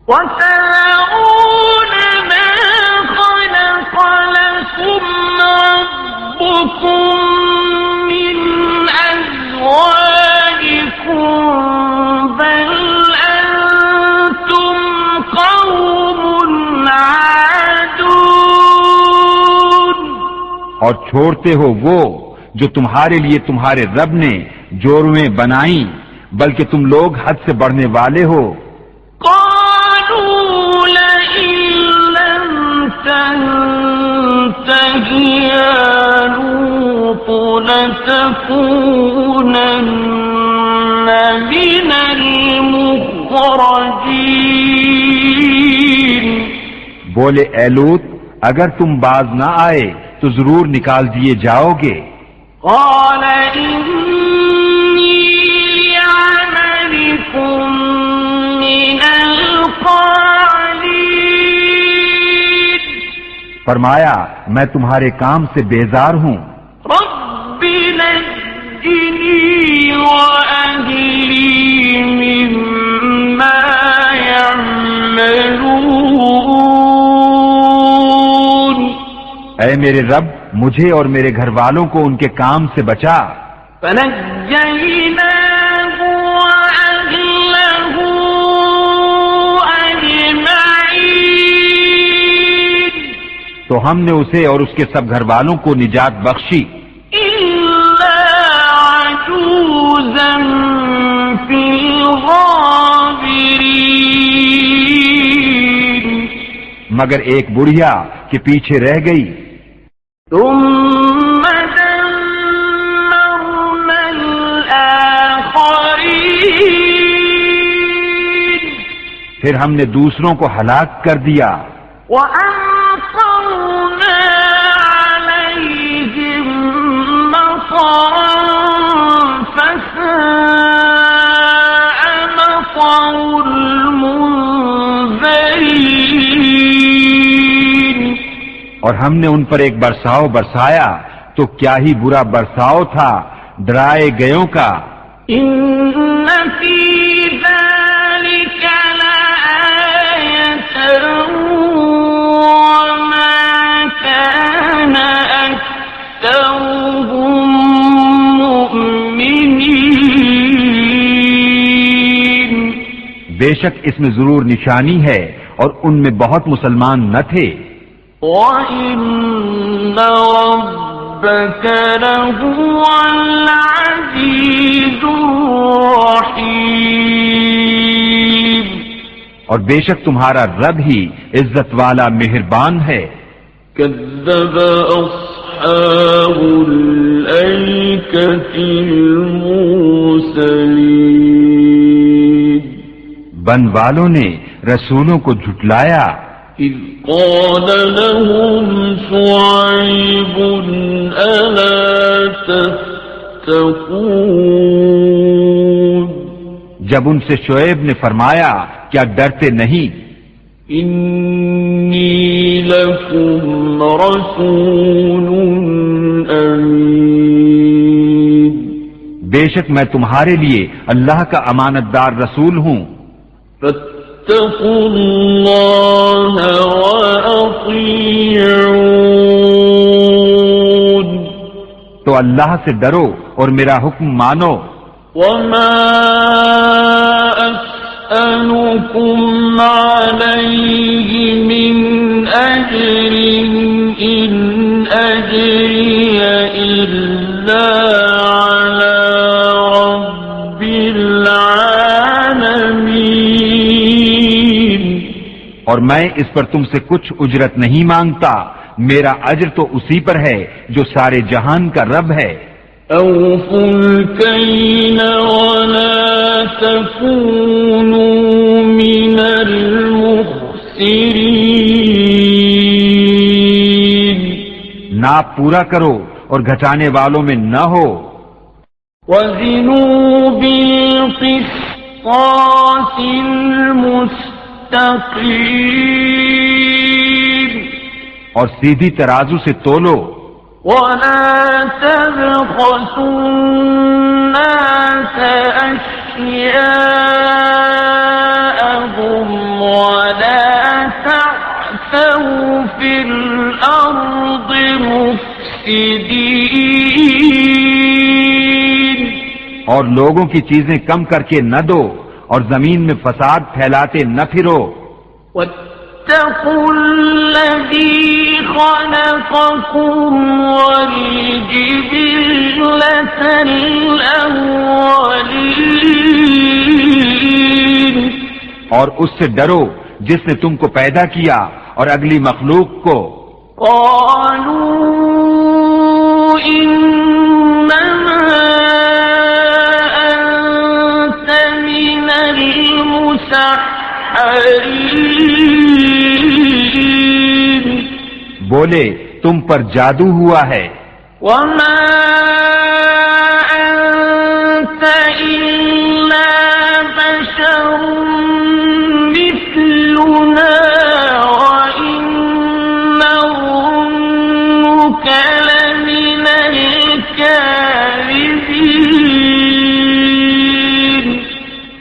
وتذرون ما خلق لكم ربكم من أزواجكم بل أنتم قوم عادون. اور چھوڑتے ہو وہ جو تمہارے لیے تمہارے رب نے جوڑویں بنائیں، بلکہ تم لوگ حد سے بڑھنے والے ہو۔ قالوا لئن لم تنته يا لوط لتكونن من المخرجين. بولے اے لوط، اگر تم باز نہ آئے تو ضرور نکال دیے جاؤ گے۔ قال إني لعملكم من القالين. فرمایا میں تمہارے کام سے بیزار ہوں، رب نجني وأهلي مما يعملون. اے میرے رب مجھے اور میرے گھر والوں کو ان کے کام سے بچا۔ فنجيناه وأهله أجمعين. تو ہم نے اسے اور اس کے سب گھر والوں کو نجات بخشی، إلا عجوزا في الغابرين. مگر ایک بڑھیا کے پیچھے رہ گئی۔ ثم دمرنا الآخرين. پھر ہم نے دوسروں کو ہلاک کر دیا، وأمطرنا عليهم مطرا فساء مطر المنذرين. اور ہم نے ان پر ایک برساؤ برسایا تو کیا ہی برا برساؤ تھا ڈرائے گئوں کا۔ إن في ذلك لآية وما كان أكثرهم مؤمنين. بے شک اس میں ضرور نشانی ہے اور ان میں بہت مسلمان نہ تھے۔ وَإِنَّ رَبَّكَ لَهُوَ الْعَزِيزُ اور بے شک تمہارا رب ہی عزت والا مہربان ہے۔ كذب أصحاب الأيكة المرسلين بن والوں نے رسولوں کو جھٹلایا، إذ قال لهم شعيب ألا تتقون جب ان سے شعیب نے فرمایا کیا ڈرتے نہیں؟ إني لكم رسول أمين بے شک میں تمہارے لیے اللہ کا امانت دار رسول ہوں، فاتقوا الله وأطيعون تو اللہ سے ڈرو اور میرا حکم مانو۔ وما أسألكم عليه من أجر إن أجري إلا على رب العالمين اور میں اس پر تم سے کچھ اجرت نہیں مانگتا، میرا اجر تو اسی پر ہے جو سارے جہان کا رب ہے۔ أوفوا الكيل ولا تكونوا من المخسرين ناپ پورا کرو اور گھٹانے والوں میں نہ ہو۔ وزنوا بالقسطاس المستقيم اور سیدھی ترازو سے تولو، ولا تبخسوا الناس أشياءهم ولا تعثوا في الأرض مفسدين اور لوگوں کی چیزیں کم کر کے نہ دو اور زمین میں فساد پھیلاتے نہ پھرو۔ واتقوا الذي خلقكم والجبلة الأولين اور اس سے ڈرو جس نے تم کو پیدا کیا اور اگلی مخلوق کو۔ قالوا إنما أنت من المسحرين بولے تم پر جادو ہوا ہے۔ وما أنت إلا بشر مثلنا وإن نظنك لمن الكاذبين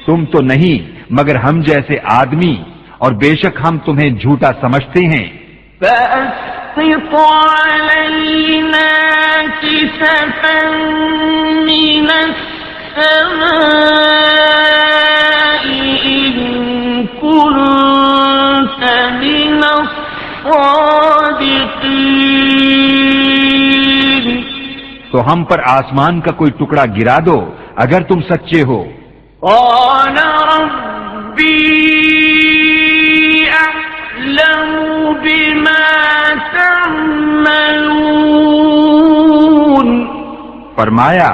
تم تو نہیں مگر ہم جیسے آدمی اور بے شک ہم تمہیں جھوٹا سمجھتے ہیں۔ فأسقط علينا كسفا من السماء إن كنت من الصادقين تو ہم پر آسمان کا کوئی ٹکڑا گرا دو اگر تم سچے ہو۔ قال ربي أعلم بما تعملون فرمایا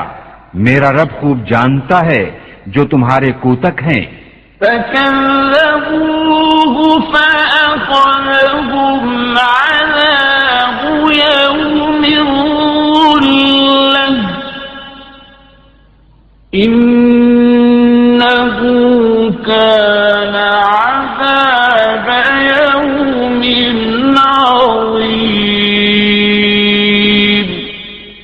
میرا رب خوب جانتا ہے جو تمہارے کوتک ہیں۔ فكذبوه فأخذهم عذاب يوم الظلة إنه كان عذاب يوم عظيم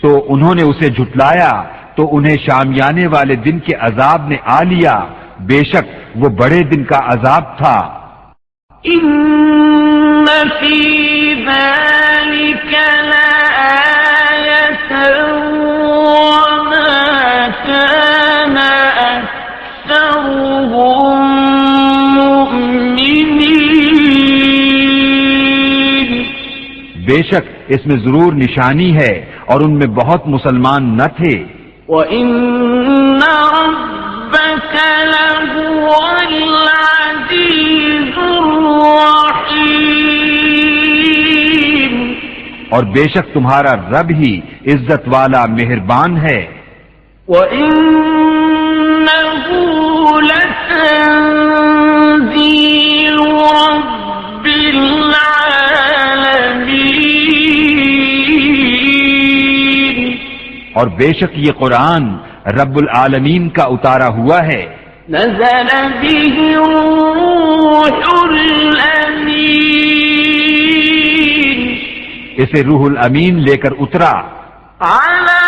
تو انہوں نے اسے جھٹلایا تو انہیں شامیانے والے دن کے عذاب نے آ لیا، بے شک وہ بڑے دن کا عذاب تھا۔ إن في ذلك لآية وما كان أكثرهم مؤمنين بے شک اس میں ضرور نشانی ہے اور ان میں بہت مسلمان نہ تھے۔ وَإِنَّ رَبَّكَ لَهُوَ الْعَزِيزُ اور بے شک تمہارا رب ہی عزت والا مہربان ہے. وَإِنَّهُ لَتَنزِيلُ رَبِّ الْعَالَمِينَ اور بے شک یہ قرآن رب العالمین کا اتارا ہوا ہے. نزل به الروح الأمين اسے روح الامین لے کر اترا على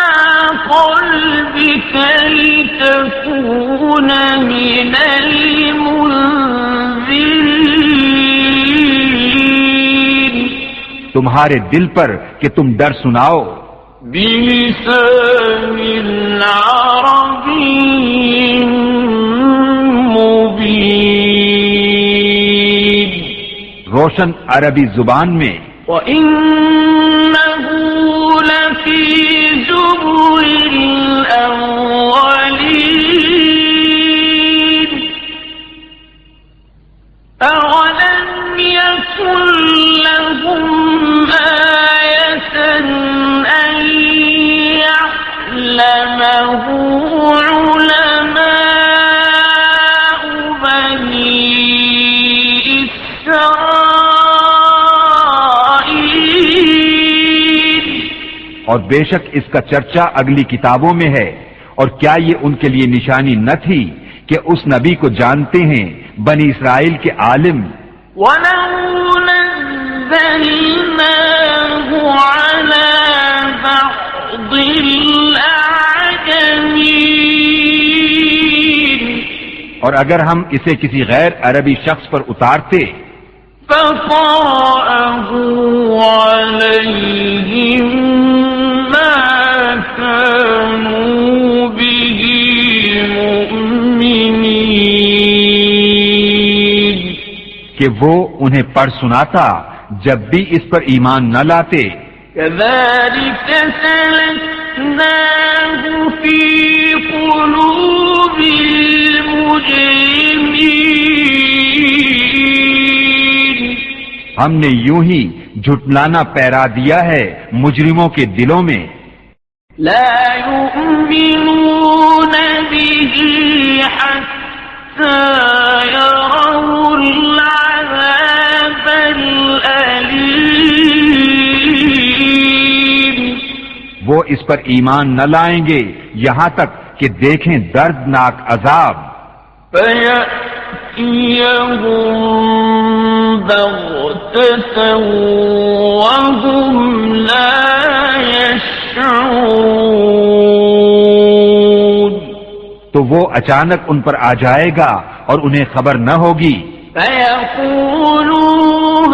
قلبك لتكون من المنذرين تمہارے دل پر کہ تم ڈر سناؤ بلسان عربي مبين روشن عربی زبان میں. وَإِنَّهُ لَفِي زُبُرِ الْأَوَّلِينَ أَوَلَمْ يَكُنْ لَهُمْ آيَةً أَنْ يَعْلَمَهُ عُلَمَاءُ بَنِي إِسْرَائِيلَ اور بے شک اس کا چرچا اگلی کتابوں میں ہے. اور کیا یہ ان کے لیے نشانی نہ تھی کہ اس نبی کو جانتے ہیں بنی اسرائیل کے عالم. وَلَوْ نَزَّلْنَاهُ عَلَى بَعْضِ الْأَعْجَمِينَ اور اگر ہم اسے کسی غیر عربی شخص پر اتارتے فَقَرَأَهُ عَلَيْهِمْ مَا كَانُوا بِهِ مُؤْمِنِينَ کہ وہ انہیں پڑھ سناتا جب بھی اس پر ایمان نہ لاتے. كَذَلِكَ سَلَكْنَاهُ فِي قُلُوبِ الْمُجْرِمِينَ ہم نے یوں ہی جھٹلانا پیرا دیا ہے مجرموں کے دلوں میں. لا يؤمنون به حتى يروا العذاب الأليم وہ اس پر ایمان نہ لائیں گے یہاں تک کہ دیکھیں دردناک عذاب. فيأتيهم بغتة وهم لا يشعرون تو وہ اچانک ان پر آ جائے گا اور انہیں خبر نہ ہوگی. فيقولوا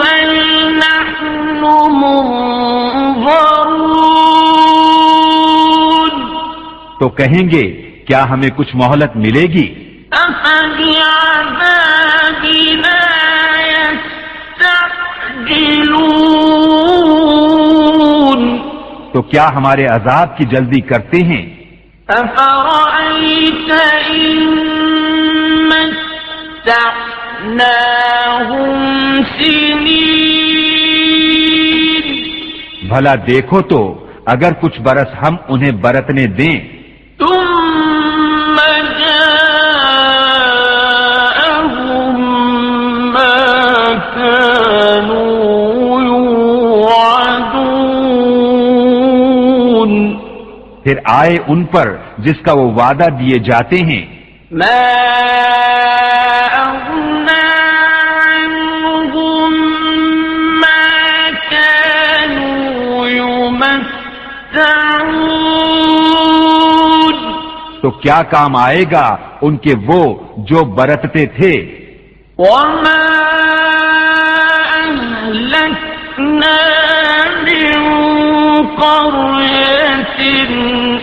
هل نحن منظرون تو کہیں گے کیا ہمیں کچھ مہلت ملے گی. أفبعذابنا يستعجلون تو کیا ہمارے عذاب کی جلدی کرتے ہیں. أفرأيت إن متعناهم سنين بھلا دیکھو تو اگر کچھ برس ہم انہیں برتنے دیں ثم جاءهم ما كانوا يوعدون پھر آئے ان پر جس کا وہ وعدہ دیے جاتے ہیں. ما أغنى عنهم ما كانوا يمتعون تو کیا کام آئے گا ان کے وہ جو برتتے تھے. وما أهلكنا من قرية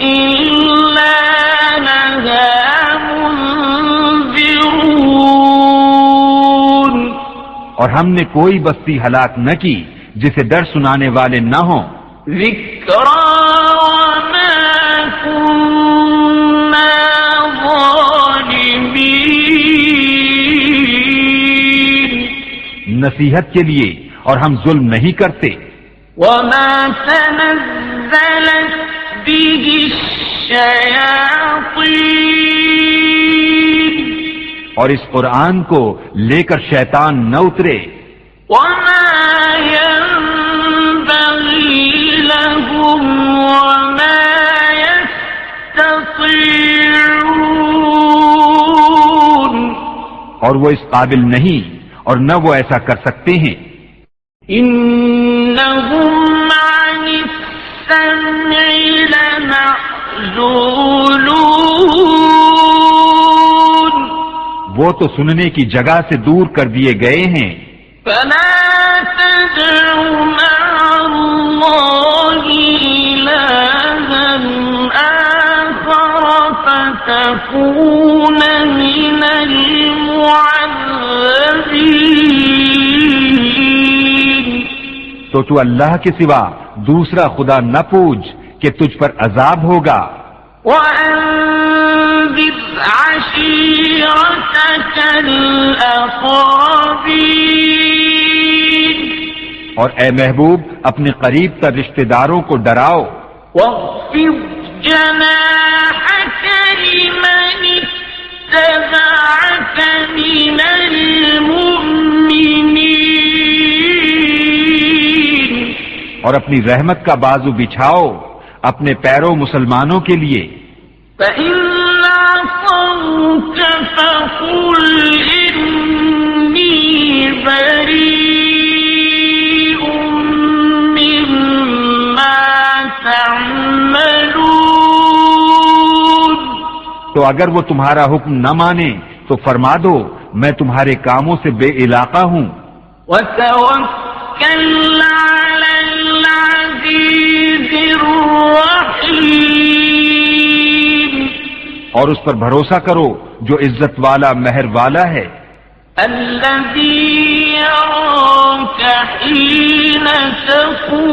إلا لها منذرون اور ہم نے کوئی بستی ہلاک نہ کی جسے ڈر سنانے والے نہ ہوں. ذكرى وما كنا ظالمين نصیحت کے لیے اور ہم ظلم نہیں کرتے. وما تنزلت به الشياطين اور اس قرآن کو لے کر شیطان نہ اترے، وما ينبغي لهم وما يستطيعون اور وہ اس قابل نہیں اور نہ وہ ایسا کر سکتے ہیں۔ إنهم عن السمع لمعزولون وہ تو سننے کی جگہ سے دور کر دیے گئے ہیں۔ فلا تدع مع الله إلها آخر فتكون من المعذبين تو اللہ کے سوا دوسرا خدا نہ پوج کہ تجھ پر عذاب ہوگا۔ وأنذر عشيرتك الأقربين اور اے محبوب اپنے قریب تر رشتہ داروں کو ڈراؤ۔ واخفض جناحك لمن اتبعك من المؤمنين اور اپنی رحمت کا بازو بچھاؤ اپنے پیروں مسلمانوں کے لیے۔ فإن عصوك فقل إني بريء مما تعملون تو اگر وہ تمہارا حکم نہ مانے تو فرما دو میں تمہارے کاموں سے بے علاقہ ہوں۔ وتوكل على العزيز الرحيم اور اس پر بھروسہ کرو جو عزت والا مہر والا ہے، الذي يراك حين تقوم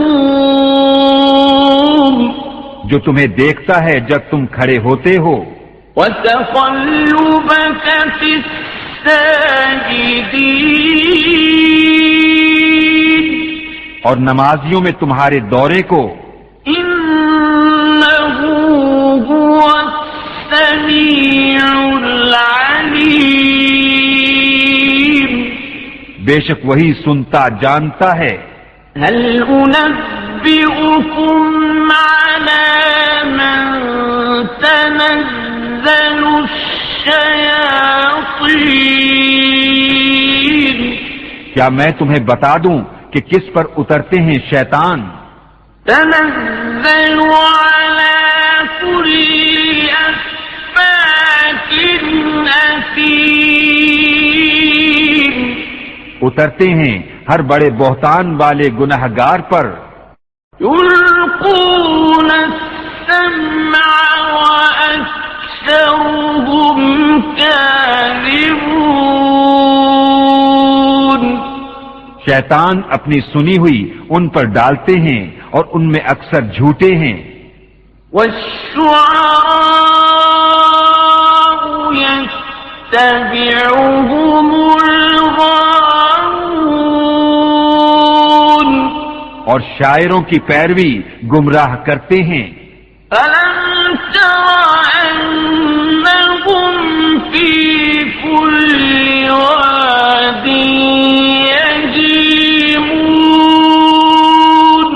جو تمہیں دیکھتا ہے جب تم کھڑے ہوتے ہو، وتقلبك في الساجدين اور نمازیوں میں تمہارے دورے کو، إنه هو السميع العليم بے شک وہی سنتا جانتا ہے۔ هل أنبئكم على من تنزل الشياطين کیا میں تمہیں بتا دوں کہ کس پر اترتے ہیں شیطان؟ تنزل على كل أفاك أثيم اترتے ہیں ہر بڑے بہتان والے گنہگار پر، يلقون السمع وأكثرهم كاذبون شیطان اپنی سنی ہوئی ان پر ڈالتے ہیں اور ان میں اکثر جھوٹے ہیں۔ والشعراء يتبعهم الغاوون اور شاعروں کی پیروی گمراہ کرتے ہیں۔ ألم تر أنهم في كل واد يهيمون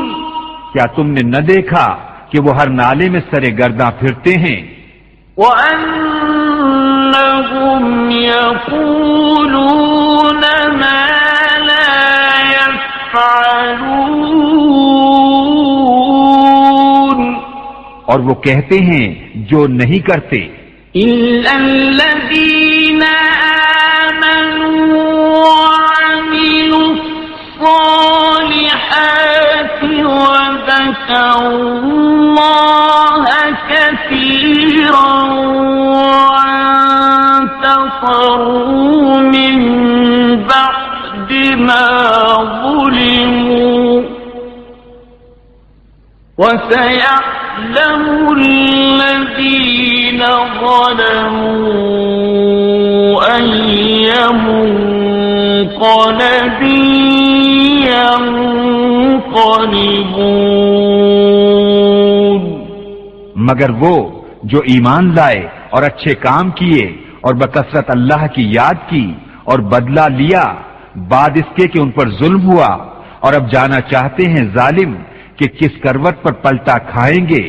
کیا تم نے نہ دیکھا کہ وہ ہر نالے میں سرے گرداں پھرتے ہیں، وأنهم يقولون ما لا يفعلون اور وہ کہتے ہیں جو نہیں کرتے، إلا الذين آمنوا وعملوا الصالحات وذكروا الله كثيرا وانتصروا من بعد ما ظلموا وسيعلم الذين ظلموا أي منقلب ينقلبون غالبون مگر وہ جو ایمان لائے اور اچھے کام کیے اور بکثرت اللہ کی یاد کی اور بدلہ لیا بعد اس کے کہ ان پر ظلم ہوا، اور اب جانا چاہتے ہیں ظالم کہ کس کروٹ پر پلٹا کھائیں گے۔